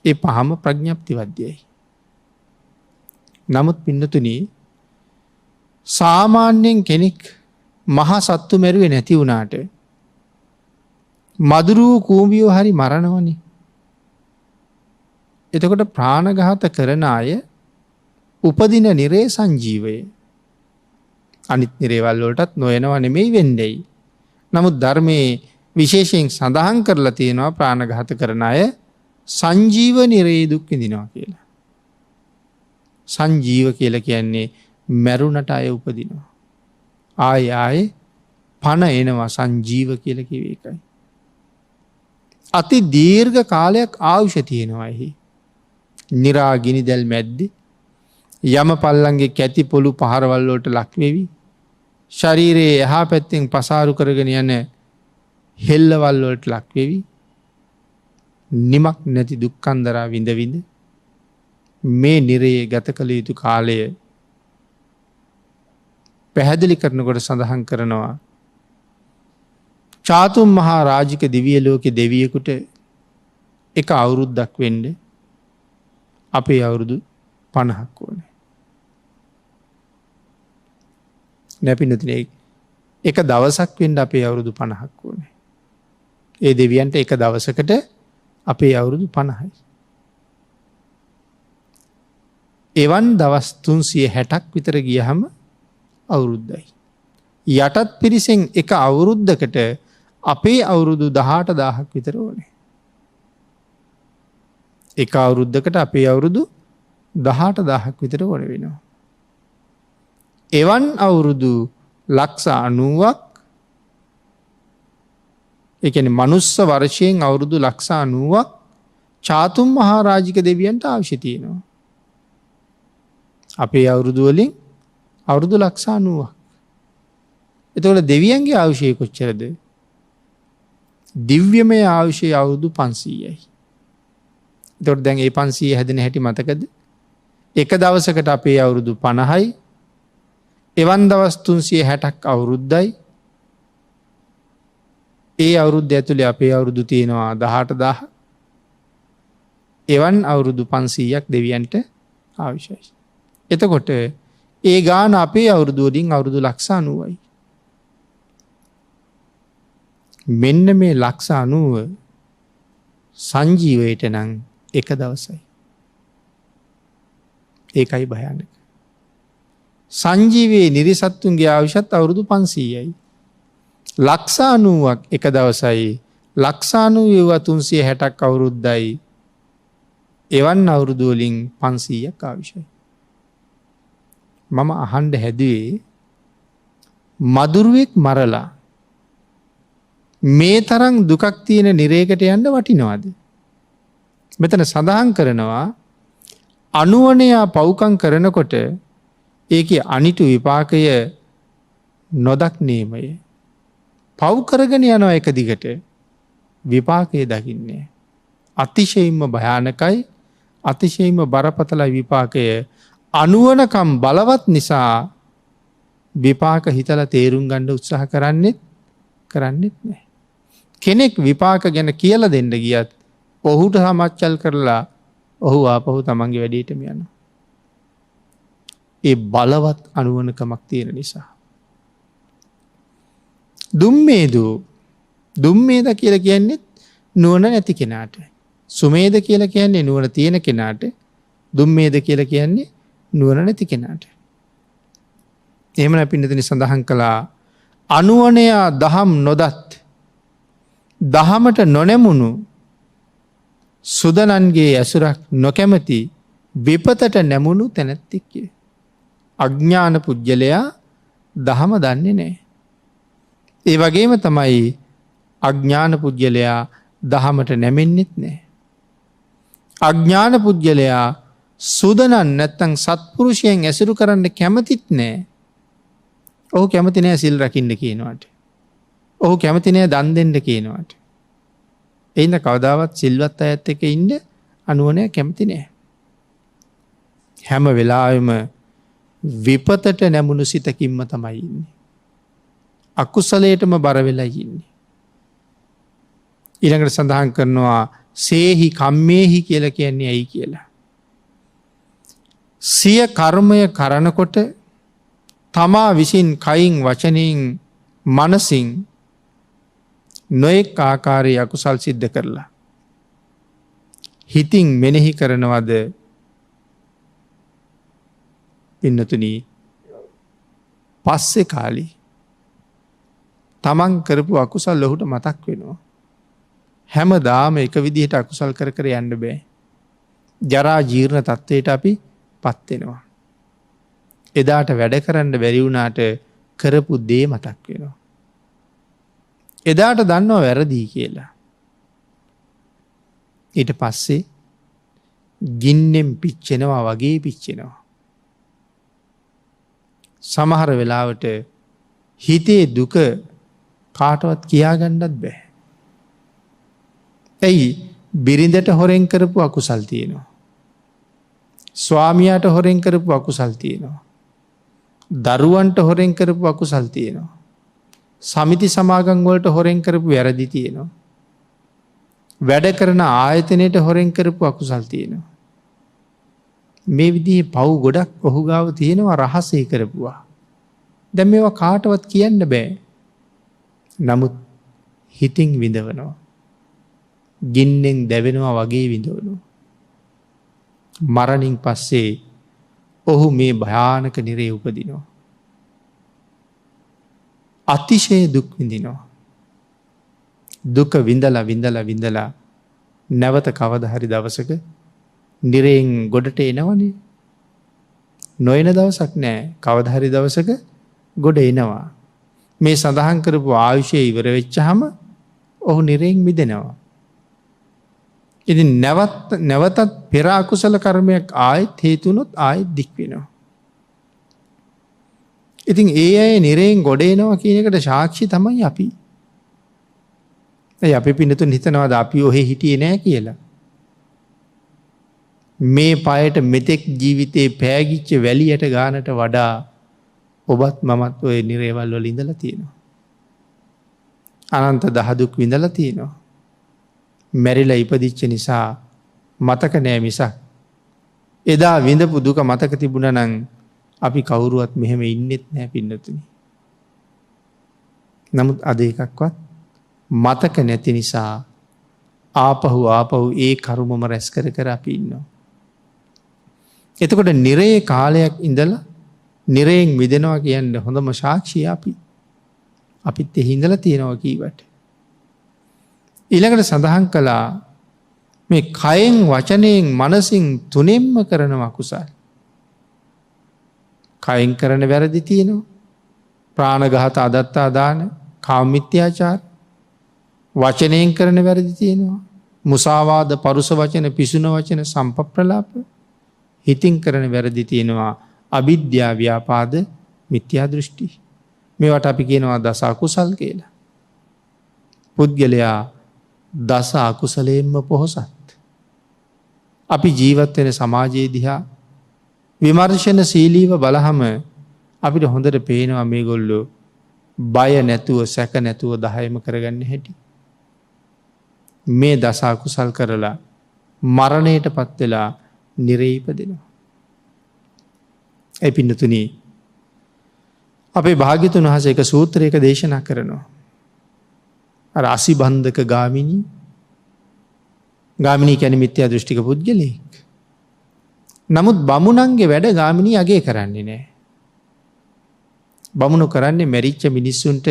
ඒ පහම ප්‍රඥප්ති වද්‍යයි. නමුත් පින්නතුනි සාමාන්‍යයෙන් කෙනෙක් මහා සත්තු මැරුවේ නැති වුණාට මදුරුව කූඹියෝ හරි මරණවනේ. එතකොට ප්‍රාණඝාත කරන අය උපදින නිරේ සංජීවය අනිත් නිරේවල් වලටත් නොයනවා නෙමෙයි වෙන්නේ. නමුත් ධර්මයේ විශේෂයෙන් සඳහන් කරලා තියෙනවා ප්‍රාණඝාත කරන අය සංජීව නිරේ දුක් විඳිනවා කියලා. සංජීව කියලා කියන්නේ මැරුණට අය උපදිනවා. ආයේ පණ එනවා සංජීව කියලා කිව්ව එකයි. අති දීර්ඝ කාලයක් ආයුෂ තියෙනවා එහි. නිරාගිනි දැල් මැද්දේ යම පල්ලන්ගේ කැති පොළු පහරවල් වලට ලක් වෙවි. ශරීරයේ එහා පැත්තෙන් පසාරු කරගෙන යන හෙල්ලවල් වලට ලක් වෙවි. නිමක් නැති දුක්ඛන්දරා විඳ විඳ මේ නිරයේ ගත කළ යුතු කාලය පැහැදිලි කරනකොට සඳහන් කරනවා චාතුම් මහා රාජික දිව්‍ය ලෝකේ දෙවියෙකුට එක අවුරුද්දක් වෙන්න අපේ අවුරුදු 50ක් ඕනේ. නැපිනතුනේ එක දවසක් වෙන්න අපේ අවුරුදු 50ක් ඕනේ. ඒ දෙවියන්ට එක දවසකට අපේ අවුරුදු 50යි. එවන් දවස් 360ක් විතර ගියහම අවුරුද්දයි. යටත් පිරිසෙන් එක අවුරුද්දකට අපේ අවුරුදු 18000ක් විතර ඕනේ. එක අවුරුද්දකට අපේ අවුරුදු 18000ක් විතර ඕන වෙනවා. එවන් අවුරුදු ලක්ෂ 90ක් ඒ කියන්නේ මනුස්ස වර්ෂයෙන් අවුරුදු ලක්ෂ 90ක් චාතුම් මහා රාජික දෙවියන්ට අවශ්‍ය තියෙනවා. අපේ අවුරුදු වලින් අවුරුදු ලක්ෂ 90ක්. එතකොට දෙවියන්ගේ ආයුෂය කොච්චරද? දිව්‍යමය ආයුෂය අවුරුදු 500යි. එතකොට දැන් ඒ 500 හැදෙන හැටි මතකද? එක දවසකට අපේ අවුරුදු 50යි. එවන් දවස් 360ක් අවුරුද්දයි. ඒ අවුරුද්ද ඇතුලේ අපේ අවුරුදු තියෙනවා 18000. එවන් අවුරුදු 500ක් දෙවියන්ට අවශ්‍යයි. එතකොට ඒ ගාන අපේ අවුරුදු වලින් අවුරුදු ලක්ෂ 90යි. මෙන්න මේ ලක්ෂ 90 සංජීවයට නම් එක දවසයි. ඒකයි භයානක. සංජීවයේ නිරිසත්තුන්ගේ ආයුෂත් අවුරුදු 500යි. ලක්ෂ 90ක් එක දවසයි. ලක්ෂ 90 360ක් අවුරුද්දයි. එවන් අවුරුදු වලින් 500ක් ආයුෂයි. මම අහන්න හැදුවේ මදුරුවෙක් මරලා මේ තරම් දුකක් තියෙන නිරේකට යන්න වටිනවද? මෙතන සඳහන් කරනවා අනුවණයා පව්කම් කරනකොට ඒකේ අනිතු විපාකය නොදක්නේමය. පව් කරගෙන යනවා එක දිගට විපාකය දකින්නේ. අතිශයින්ම භයානකයි. අතිශයින්ම බරපතල විපාකය. අනුවණකම් බලවත් නිසා විපාක හිතලා තේරුම් ගන්න උත්සාහ කරන්නෙත් නැහැ. කෙනෙක් විපාක ගැන කියලා දෙන්න ගියත් ඔහුට සමච්චල් කරලා ඔහු ආපහු තමන්ගේ වැඩේටම යනවා. ඒ බලවත් අනුවණකමක් තියෙන නිසා. දුම්මේද කියලා කියන්නේ නුවණ නැති කෙනාට. සුමේද කියලා කියන්නේ නුවණ තියෙන කෙනාට. දුම්මේද කියලා කියන්නේ නුවණ නැති කෙනාට. එහෙම නැපින්නතනි සඳහන් කළා අනුවණයා දහම් නොදත් දහමට නොනැමුණු සුදනන්ගේ ඇසුරක් නොකැමති විපතට නැමුණු තැනැත්තික්ය. අඥාන පුජ්‍යලයා දහම දන්නේ නැහැ. ඒ වගේම තමයි අඥාන පුජ්‍යලයා දහමට නැමෙන්නෙත් නැහැ. අඥාන පුජ්‍යලයා සුදනන් නැත්තම් සත්පුරුෂයන් ඇසුරු කරන්න කැමතිත් නැහැ. ඔහු කැමති නැහැ සිල් රකින්න කියනවාට. ඔහු කැමති නැහැ දන් දෙන්න කියනවාට. එයින්ද කවදාවත් සිල්වත් අයත් එක්ක ඉන්න අනුවණය කැමති නැහැ. හැම වෙලාවෙම විපතට නැමුණු සිතකින්ම තමයි ඉන්නේ. අකුසලයටම බර වෙලා ඉන්නේ. ඊළඟට සඳහන් කරනවා සේහි කම්මේහි කියලා කියන්නේ ඇයි කියලා. සිය කර්මය කරනකොට තමා විසින් කයින් වචනයෙන් මනසින් නොයෙක් ආකාරයේ අකුසල් සිද්ධ කරලා හිතින් මෙනෙහි කරනවද පින්නතුනි පස්සේ කාලේ තමන් කරපු අකුසල් ඔහුට මතක් වෙනවා. හැමදාම එක විදිහට අකුසල් කර කර යන්න බෑ. ජරා ජීර්ණ තත්ත්වයට අපි පත් වෙනවා. එදාට වැඩ කරන්න බැරි වුණාට කරපු දේ මතක් වෙනවා. එදාට දන්නවා වැරදිී කියලා. ඊට පස්සේ ගින්නෙන් පිච්චෙනවා වගේ පිච්චෙනවා. සමහර වෙලාවට හිතේ දුක කාටවත් කියාගන්නත් බෑ. ඇයි බිරිඳට හොරෙන් කරපු අකුසල් තියෙනවා. ස්වාමියාට හොරෙන් කරපු අකුසල් තියෙනවා. දරුවන්ට හොරෙන් කරපු අකුසල් තියෙනවා. සමිති සමාගම් වලට හොරෙන් කරපු වැරදි තියෙනවා. වැඩ කරන ආයතනයට හොරෙන් කරපු අකුසල් තියෙනවා. මේ විදිහේ පව් ගොඩක් ඔහු ගාව තියෙනවා රහසේ කරපුවා. දැන් මේවා කාටවත් කියන්න බෑ. නමුත් හිතින් විඳවනවා. ගින්නෙන් දැවෙනවා වගේ විඳවනවා. මරණින් පස්සේ ඔහු මේ භයානක නිරේ උපදිනවා. අතිශය දුක් විඳිනවා. දුක විඳලා නැවත කවද හරි දවසක නිරයෙන් ගොඩට එනවනේ. නොයන දවසක් නෑ කවදහරි දවසක ගොඩ එනවා. මේ සඳහන් කරපු ආයුෂය ඉවර වෙච්චහම ඔහු නිරයෙන් මිදෙනවා. ඉතින් නැවතත් පෙර අකුසල කර්මයක් ආයෙත් හේතුනොත් ආයෙත් දික් වෙනවා. ඉතින් ඒ අය නිරයෙන් ගොඩ එනවා කියන එකට සාක්ෂි තමයි අපි. අපි පිනතුන් හිතනවාද අපි ඔහෙ හිටියේ නෑ කියලා. මේ පයට මෙතෙක් ජීවිතේ පෑගිච්ච වැලියට ගානට වඩා ඔබත් මමත් ඔය නිරේවල් වල ඉඳලා තියෙනවා. අනන්ත දහදුක් විඳලා තියෙනවා. මැරිලා ඉපදිච්ච නිසා මතක නෑ මිසක් එදා විඳපු දුක මතක තිබුණා නම් අපි කවුරුවත් මෙහෙම ඉන්නෙත් නෑ පින්නතුනි. නමුත් අද එකක්වත් මතක නැති නිසා ආපහු ඒ කරුමම රැස් කර අපි ඉන්නවා. එතකොට නිරේ කාලයක් ඉඳලා නිරයෙන් මිදෙනවා කියන්න හොඳම සාක්ෂිය අපි. අපිත් හිඳලා තියෙනවා කීවට. ඊළඟට සඳහන් කළා මේ කයෙන් වචනයෙන් මනසින් තුනෙන්ම කරන අකුසල්. කයෙන් කරන වැරදි තියෙනවා. ප්‍රාණඝාත අදත්තා දාන කාම මිත්‍යාචාර. වචනයෙන් කරන වැරදි තියෙනවා. මුසාවාද පරුස වචන පිසුන වචන සම්පප්‍රලාප. හිතින් කරන වැරදි තියෙනවා. අවිද්‍යා ව්‍යාපාද මිත්‍යා දෘෂ්ටි. මේවට අපි කියනවා දස අකුසල් කියලා. පුද්ගලයා දස අකුසලයෙන්ම පොහොසත්. අපි ජීවත් වෙන සමාජයේ දිහා විමර්ශන ශීලීව බලහම අපිට හොඳට පේනවා මේගොල්ලෝ බය නැතුව සැක නැතුව දහයම කරගන්න හැටි. මේ දස අකුසල් කරලා මරණයට පත් වෙලා නිරේ ඉපදෙනවා. ඒ පින්නතුනි අපේ භාග්‍යතුන් වහන්සේ එක සූත්‍රයක දේශනා කරනවා. අර අසිබන්ධක ගාමිණී කියන්නේ මිත්‍යා දෘෂ්ටික පුද්ගලයෙක්. නමුත් බමුණන්ගේ වැඩ ගාමිණී අගය කරන්නේ නැහැ. බමුණු කරන්නේ මැරිච්ච මිනිස්සුන්ට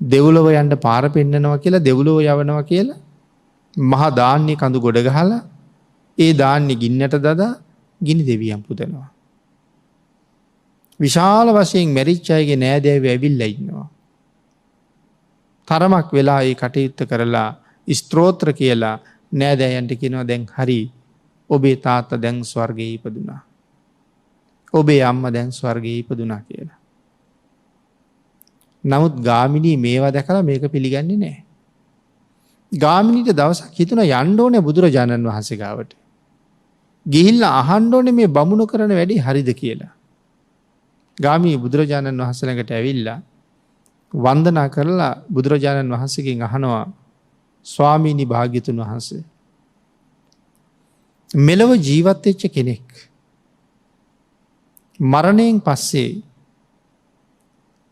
දෙව්ලොව යන්න පාර පෙන්නනවා කියලා දෙව්ලොව යවනවා කියලා මහා ධාන්‍ය කඳු ගොඩ ගහලා ඒ ධාන්‍ය ගින්නට දදා ගිනි දෙවියන් පුදනවා. විශාල වශයෙන් මැරිච්ච අයගේ නෑදෑයෝ ඇවිල්ලා ඉන්නවා. තරමක් වෙලා ඒ කටයුත්ත කරලා ස්තෝත්‍ර කියලා නෑදෑයන්ට කියනවා දැන් හරි ඔබේ තාත්තා දැන් ස්වර්ගයේ ඉපදුනා. ඔබේ අම්මා දැන් ස්වර්ගයේ ඉපදුනා කියලා. නමුත් ගාමිණී මේවා දැකලා මේක පිළිගන්නේ නැහැ. ගාමිණීට දවසක් හිතුණා යන්න ඕනේ බුදුරජාණන් වහන්සේ ගාවට. ගිහිල්ලා අහන්න ඕනේ මේ බමුණු කරන වැඩේ හරිද කියලා. ගාමිණී බුදුරජාණන් වහන්සේ ළඟට ඇවිල්ලා වන්දනා කරලා බුදුරජාණන් වහන්සේගෙන් අහනවා ස්වාමීනි භාග්‍යතුන් වහන්සේ මෙලව ජීවත් වෙච්ච කෙනෙක් මරණයෙන් පස්සේ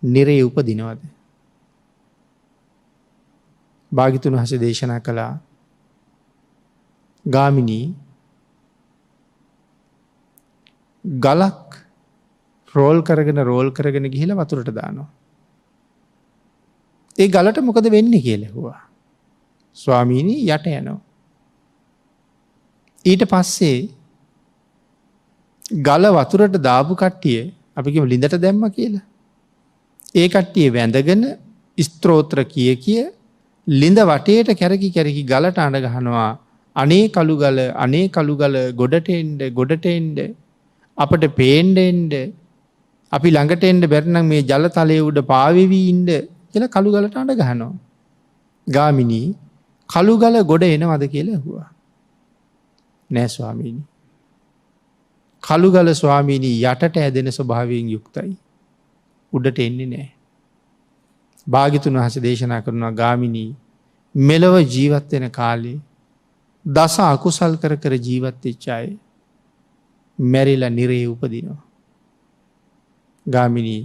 නිරේ උපදිනවද? භාග්‍යතුන් වහන්සේ දේශනා කළා ගාමිණී ගලක් රෝල් කරගෙන ගිහිලා වතුරට දානවා. ඒ ගලට මොකද වෙන්නේ කියලා ඇහුවා. ස්වාමීනි යට යනවා. ඊට පස්සේ ගල වතුරට දාපු කට්ටිය අපි කියමු ලිඳට දැම්මා කියලා. ඒ කට්ටිය වැඳගෙන ස්තෝත්‍ර කිය ලිඳ වටේට කැරකි කැරකි ගලට අඬ ගහනවා. අනේ කළුගල අනේ කළුගල ගොඩට එන්න ගොඩට එන්න අපට පේන්න එන්න අපි ළඟට එන්න බැරි නම් මේ ජල තලයේ උඩ පාවෙවි ඉන්න කියලා කළුගලට අඬ ගහනවා. ගාමිණී කළුගල ගොඩ එනවද කියලා ඇහුවා. නෑ ස්වාමීනි. කළුගල ස්වාමීනී යටට ඇදෙන ස්වභාවයෙන් යුක්තයි. උඩට එන්නේ නෑ. භාග්‍යතුන් වහන්සේ දේශනා කරනවා ගාමිණී මෙලව ජීවත් වෙන කාලේ දස අකුසල් කර කර ජීවත් වෙච්ච අය මැරිලා නිරේ උපදිනවා. ගාමිණී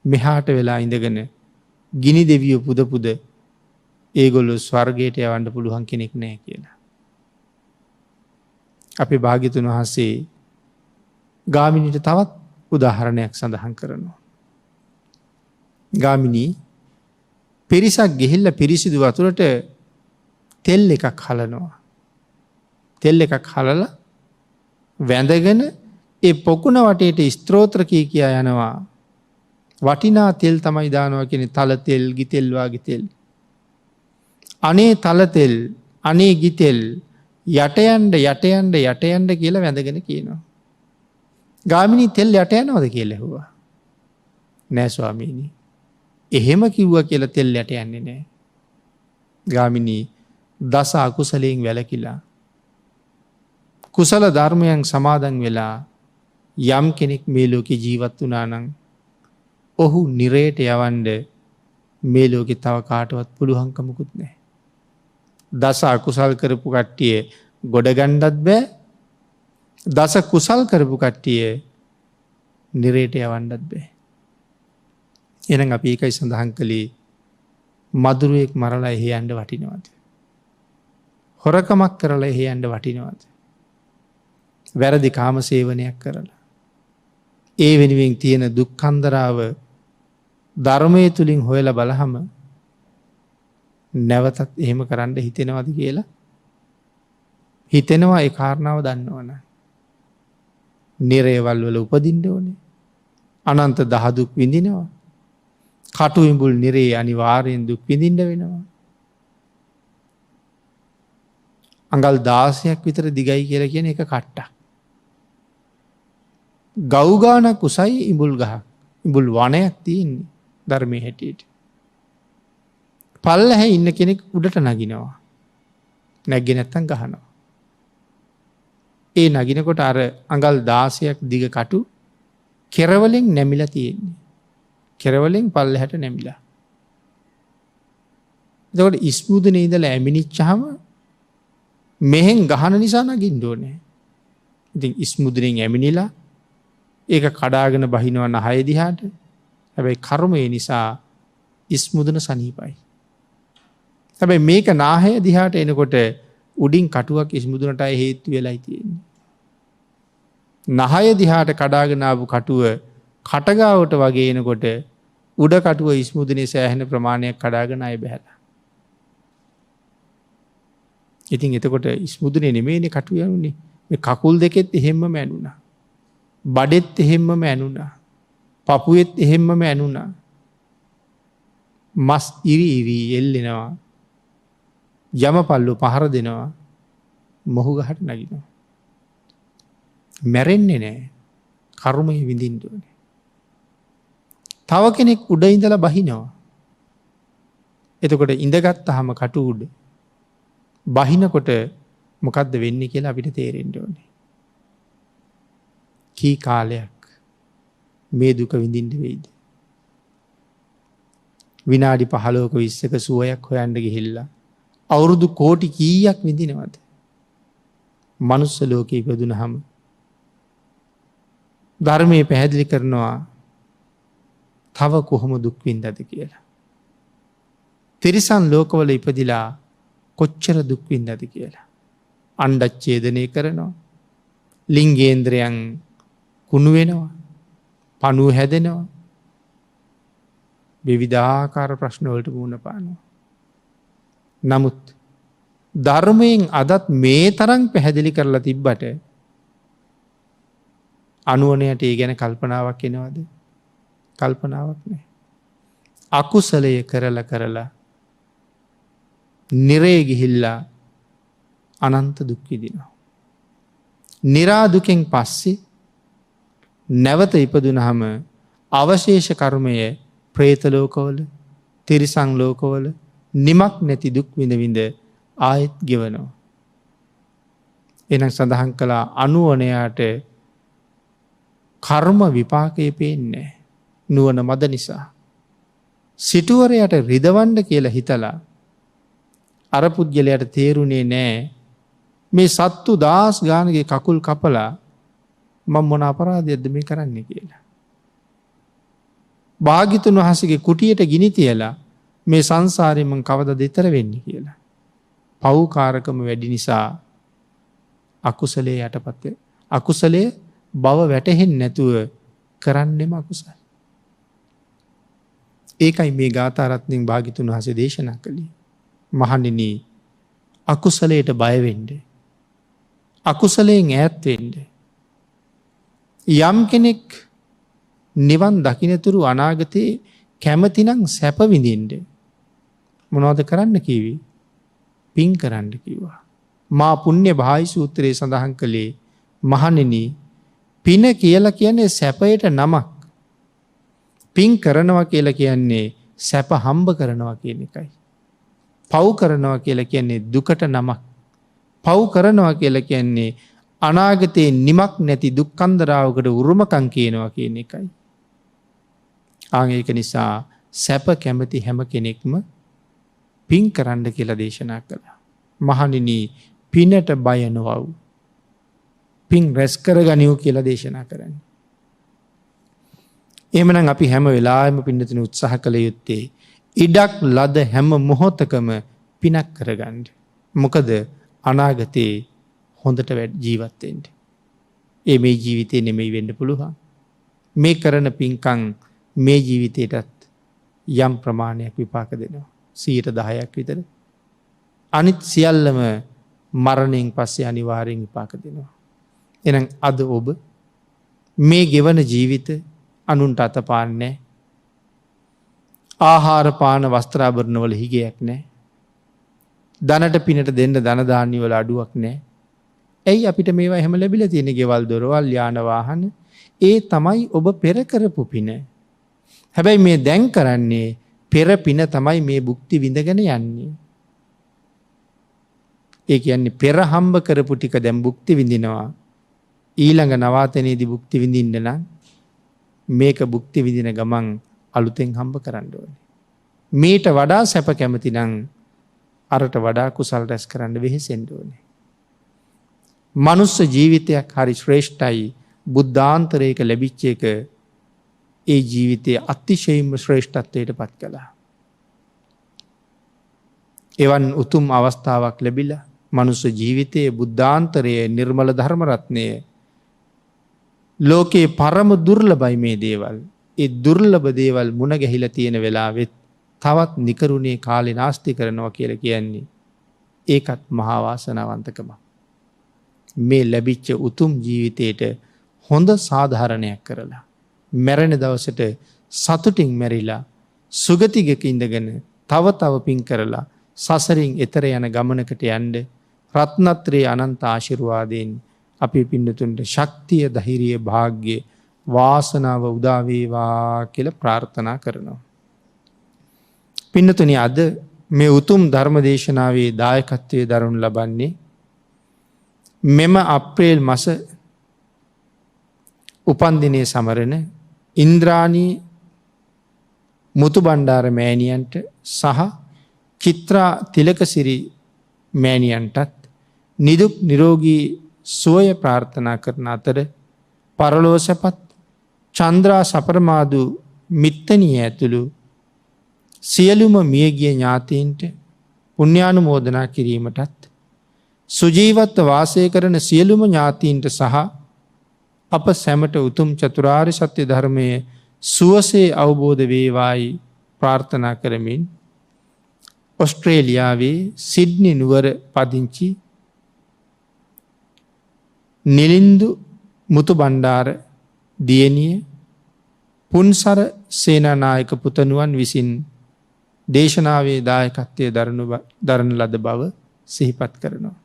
මෙහාට වෙලා ඉඳගෙන ගිනි දෙවියෝ පුද පුද ඒගොල්ලෝ ස්වර්ගයට යවන්න පුළුවන් කෙනෙක් නෑ කියලා. අපේ භාග්‍යතුන් වහන්සේ ගාමිණීට තවත් උදාහරණයක් සඳහන් කරනවා. ගාමිණී පිරිසක් ගිහිල්ලා පිරිසිදු වතුරට තෙල් එකක් හලනවා. තෙල් එකක් හලලා වැඳගෙන ඒ පොකුණ වටේට ස්තෝත්‍ර කියා යනවා. වටිනා තෙල් තමයි දානවා කියන තල තෙල් ගිතෙල් වාගේ තෙල්. අනේ තල තෙල් අනේ ගිතෙල් යට යන්න යට යන්න යට යන්න කියලා වැඳගෙන කියනවා. ගාමිණී තෙල් යට යනවද කියලා ඇහුවා. නෑ ස්වාමීනි. එහෙම කිව්වා කියලා තෙල් යට යන්නේ නෑ. ගාමිණී දස අකුසලයෙන් වැළකීලා කුසල ධර්මයන් සමාදන් වෙලා යම් කෙනෙක් මේ ලෝකේ ජීවත් වුණා නම් ඔහු නිරයට යවන්න මේ ලෝකේ තව කාටවත් පුළුවන්කමකුත් නැහැ. දස අකුසල් කරපු කට්ටිය ගොඩ ගන්නත් බෑ. දස කුසල් කරපු කට්ටිය නිරයට යවන්නත් බෑ. එහෙනම් අපි ඒකයි සඳහන් කළේ මදුරුවෙක් මරලා එහෙ යන්න වටිනවද? හොරකමක් කරලා එහෙ යන්න වටිනවද? වැරදි කාම සේවනයක් කරලා ඒ වෙනුවෙන් තියෙන දුක්ඛන්දරාව ධර්මයේ තුලින් හොයලා බලහම නැවතත් එහෙම කරන්න හිතෙනවද කියලා හිතෙනවා. ඒ කාරණාව දන්නවනේ. නිරේවල් වල උපදින්න ඕනේ. අනන්ත දහ දුක් විඳිනවා. කටු ඉඹුල් නිරේ අනිවාර්යෙන් දුක් විඳින්න වෙනවා. අඟල් 16ක් විතර දිගයි කියලා කියන එක කට්ටක්. ගව් ගානක් උසයි ඉඹුල් ගහක්. ඉඹුල් වනයක් තියෙන්නේ ධර්මයේ හැටියට. පල්ලෙහා ඉන්න කෙනෙක් උඩට නගිනවා. නැග්ගේ නැත්තම් ගහනවා. ඒ නගිනකොට අර අඟල් 16ක් දිග කටු කෙරවලෙන් නැමිලා තියෙන්නේ. කෙරවලෙන් පල්ලෙහාට නැමිලා. එතකොට ඉස්මුදුනේ ඉඳලා ඇමිනිච්චාම මෙහෙන් ගහන නිසා නගින්න ඕනේ. ඉතින් ඉස්මුදුනේ ඇමිනිලා ඒක කඩාගෙන බහිනවා නහය දිහාට. හැබැයි කර්මය නිසා ඉස්මුදුන සනීපයි. හැබැයි මේක නාහය දිහාට එනකොට උඩින් කටුවක් ඉස්මුදුනට හේතු වෙලයි තියෙන්නේ. නහය දිහාට කඩාගෙන ආපු කටුව කටගාවට වගේ එනකොට උඩ කටුව ඉස්මුදුනේ සෑහෙන ප්‍රමාණයක් කඩාගෙන ආයෙ බහැලා. ඉතින් එතකොට ඉස්මුදුනේ නෙමෙයිනේ කටුව යන්නේ. මේ කකුල් දෙකෙත් එහෙම්මම ඇනුණා. බඩෙත් එහෙම්මම ඇනුණා. පපුවෙත් එහෙම්මම ඇනුණා. මස් ඉරි ඉරි එල්ලෙනවා. යමපල්ලු පහර දෙනවා. මොහු ගහට නගිනවා. මැරෙන්නේ නැහැ. කර්මය විඳින්න ඕනේ. තව කෙනෙක් උඩ ඉඳලා බහිනවා. එතකොට ඉඳගත්තාම කටු උඩ බහිනකොට මොකද්ද වෙන්නේ කියලා අපිට තේරෙන්න ඕනේ. කී කාලයක් මේ දුක විඳින්න වෙයිද? විනාඩි 15ක 20ක සුවයක් හොයන්න ගිහිල්ලා අවුරුදු කෝටි කීයක් විඳිනවද? මනුස්ස ලෝකේ ඉපදුනහම ධර්මයේ පැහැදිලි කරනවා තව කොහොම දුක් විඳද කියලා. තිරිසන් ලෝකවල ඉපදිලා කොච්චර දුක් විඳද කියලා. අණ්ඩච්ඡේදනය කරනවා. ලිංගේන්ද්‍රයන් කුණු වෙනවා. පණුව හැදෙනවා. විවිධාකාර ප්‍රශ්න වලට මුහුණ පානවා. නමුත් ධර්මයෙන් අදත් මේ තරම් පැහැදිලි කරලා තිබ්බට අනුවණයට ඒ ගැන කල්පනාවක් එනවද? කල්පනාවක් නැහැ. අකුසලය කරලා නිරේ ගිහිල්ලා අනන්ත දුක් විඳිනවා. නිරා දුකෙන් පස්සේ නැවත ඉපදුනහම අවශේෂ කර්මය ප්‍රේත ලෝකවල, තිරිසන් ලෝකවල නිමක් නැති දුක් විඳ විඳ ආයෙත් ගෙවනවා. එනම් සඳහන් කළා අනුවනයාට කර්ම විපාකයේ පේන්නේ නුවණ මද නිසා. සිටුවරයට රිදවන්න කියලා හිතලා අර පුද්ගලයාට තේරුණේ නෑ මේ සත්තු දහස් ගානගේ කකුල් කපලා මම මොන අපරාධයක්ද මේ කරන්නේ කියලා. භාග්‍යතුන් වහන්සේගේ කුටියට ගිනි තියලා මේ සංසාරයෙන් මම කවදද ඈතර වෙන්නේ කියලා. පව්කාරකම වැඩි නිසා අකුසලයේ යටපත් අකුසලයේ බව වැටහෙන්නේ නැතුව කරන්නෙම අකුසල. ඒකයි මේ ගාථා රත්නෙන් භාග්‍යතුන් වහන්සේ දේශනා කළේ. මහණෙනි අකුසලයට බය වෙන්න. අකුසලයෙන් ඈත් වෙන්න. යම් කෙනෙක් නිවන් දකින්නතුරු අනාගතේ කැමතිනම් සැප විඳින්න මොනවද කරන්න කිව්වේ? පින් කරන්න කිව්වා. මා පුණ්‍ය භායි සූත්‍රයේ සඳහන් කළේ මහණෙනි පින කියලා කියන්නේ සැපයට නමක්. පින් කරනවා කියලා කියන්නේ සැප හම්බ කරනවා කියන එකයි. පව් කරනවා කියලා කියන්නේ දුකට නමක්. පව් කරනවා කියලා කියන්නේ අනාගතේ නිමක් නැති දුක්ඛන්දරාවකට උරුමකම් කියනවා කියන එකයි. ඒක නිසා සැප කැමති හැම කෙනෙක්ම පින් කරන්න කියලා දේශනා කළා. මහණෙනි පිනට බය නොවව්. පින් රැස් කරගනිව් කියලා දේශනා කරන්නේ. එහෙමනම් අපි හැම වෙලාවෙම පින්නතුනි උත්සාහ කළ යුත්තේ ඉඩක් ලද හැම මොහොතකම පිනක් කරගන්න. මොකද අනාගතේ හොඳට ජීවත් වෙන්න. මේ ජීවිතේ නෙමෙයි වෙන්න පුළුවන්. මේ කරන පින්කම් මේ ජීවිතේටත් යම් ප්‍රමාණයක් විපාක දෙනවා. 10%ක් විතර. අනිත් සියල්ලම මරණයෙන් පස්සේ අනිවාර්යෙන් විපාක දෙනවා. එහෙනම් අද ඔබ මේ ගෙවන ජීවිත අනුන්ට අතපාන්නේ ආහාර පාන වස්ත්‍රාභරණ වල හිගයක් නැහැ. ධනට පිනට දෙන්න ධන දාන්නේ වල අඩුවක් නැහැ. ඇයි අපිට මේවා එහෙම ලැබිලා තියෙන්නේ? ගෙවල් දොරවල් යාන වාහන. ඒ තමයි ඔබ පෙර කරපු පින. හැබැයි මේ දැන් කරන්නේ පෙර පින තමයි මේ භුක්ති විඳගෙන යන්නේ. ඒ කියන්නේ පෙර හම්බ කරපු ටික දැන් භුක්ති විඳිනවා. ඊළඟ නවාතනයේදී භුක්ති විඳින්න නම් මේක භුක්ති විඳින ගමන් අලුතෙන් හම්බ කරන්න ඕනේ. මේට වඩා සැප කැමති නම් අරට වඩා කුසල් රැස් කරන්න වෙහෙසෙන්න ඕනේ. මනුස්ස ජීවිතයක් හරි ශ්‍රේෂ්ඨයි. බුද්ධාන්තරයක ලැබිච්ච එක ඒ ජීවිතයේ අතිශයින්ම ශ්‍රේෂ්ඨත්වයට පත් කළා. එවන් උතුම් අවස්ථාවක් ලැබිලා මනුස්ස ජීවිතයේ බුද්ධාන්තරයේ නිර්මල ධර්ම රත්නය ලෝකේ පරම දුර්ලභයි මේ දේවල්. ඒ දුර්ලභ දේවල් මුණ ගැහිලා තියෙන වෙලාවෙත් තවත් නිකරුණේ කාලේ නාස්ති කරනවා කියලා කියන්නේ ඒකත් මහා වාසනාවන්තකමක්. මේ ලැබිච්ච උතුම් ජීවිතේට හොඳ සාධාරණයක් කරලා මැරෙන දවසට සතුටින් මැරිලා සුගතිගක ඉඳගෙන තව තව පින් කරලා සසරින් එතර යන ගමනකට යන්න රත්නත්‍රයේ අනන්ත ආශිර්වාදයෙන් අපි පින්නතුන්ට ශක්තිය, ධෛර්යය, වාග්ය, වාසනාව උදා වේවා කියලා ප්‍රාර්ථනා කරනවා. පින්නතුනි අද මේ උතුම් ධර්ම දේශනාවේ දායකත්වයේ දරනු ලබන්නේ මෙම අප්‍රේල් මාස උපන්දිනයේ සමරන ඉන්ද්‍රාණී මුතුබණ්ඩාර මෑණියන්ට සහ චිත්‍රා තිලකසිරි මෑණියන්ටත් නිදුක් නිරෝගී සුවය ප්‍රාර්ථනා කරන අතර පරලෝසපත් චන්ද්‍රා සපරමාදු මිත්තණිය ඇතුළු සියලුම මියගිය ඥාතීන්ට පුණ්‍යානුමෝදනා කිරීමටත් සුජීවත්ව වාසය කරන සියලුම ඥාතීන්ට සහ අප සැමට උතුම් චතුරාර්ය සත්‍ය ධර්මයේ සුවසේ අවබෝධ වේවායි ප්‍රාර්ථනා කරමින් ඔස්ට්‍රේලියාවේ සිඩ්නි නුවර පදිංචි නිලින්දු මුතුබණ්ඩාර දියණිය පුන්සර සේනානායක පුතණුවන් විසින් දේශනාවේ දායකත්වය දරන ලද බව සිහිපත් කරනවා.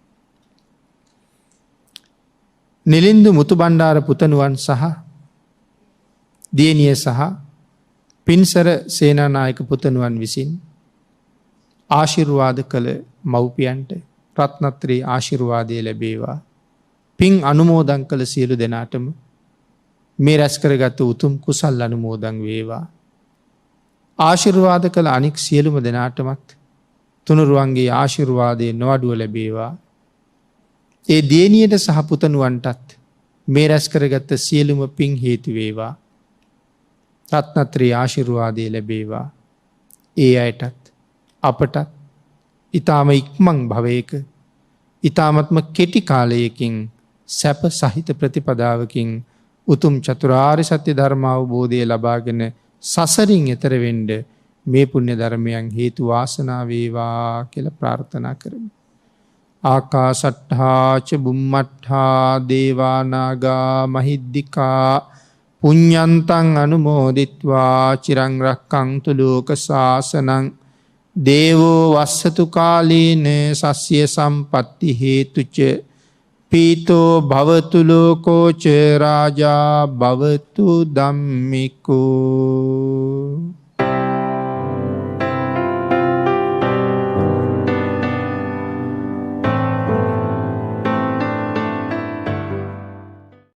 නිලින්දු මුතුබණ්ඩාර පුතණුවන් සහ දියණිය සහ පින්සර සේනානායක පුතණුවන් විසින් ආශිර්වාද කළ මව්පියන්ට රත්නත්‍රී ආශිර්වාදය ලැබේවා. පින් අනුමෝදන් කළ සියලු දෙනාටම මේ රැස් කරගත් උතුම් කුසල් අනුමෝදන් වේවා. ආශිර්වාද කළ අනික් සියලුම දෙනාටමත් තුනුරුවන්ගේ ආශිර්වාදය නොඅඩුව ලැබේවා. ඒ දියණියට සහ පුතණුවන්ටත් මේ රැස් කරගත් සියලුම පින් හේතු වේවා. රත්නත්‍රී ආශිර්වාදය ලැබේවා. ඒ අයටත් අපටත් ඊටාම ඉක්මන් භවයක ඊටාමත්ම කෙටි කාලයකින් සැප සහිත ප්‍රතිපදාවකින් උතුම් චතුරාර්ය සත්‍ය ධර්ම අවබෝධය ලබාගෙන සසරින් එතර වෙන්න මේ පුණ්‍ය ධර්මයන් හේතු වාසනා වේවා කියලා ප්‍රාර්ථනා කරමු. ආකාසට්ඨා ච බුම්මට්ඨා දේවා නාග මහිද්దికා පුඤ්ඤන්තං අනුමෝදිත්වා චිරං රක්ඛන්තු ලෝක සාසනං දේවෝ වස්සතු කාලීන සස්්‍ය සම්පත්ති හේතුච පීතෝ භවතු ලෝකෝච රාජා භවතු ධම්මිකෝ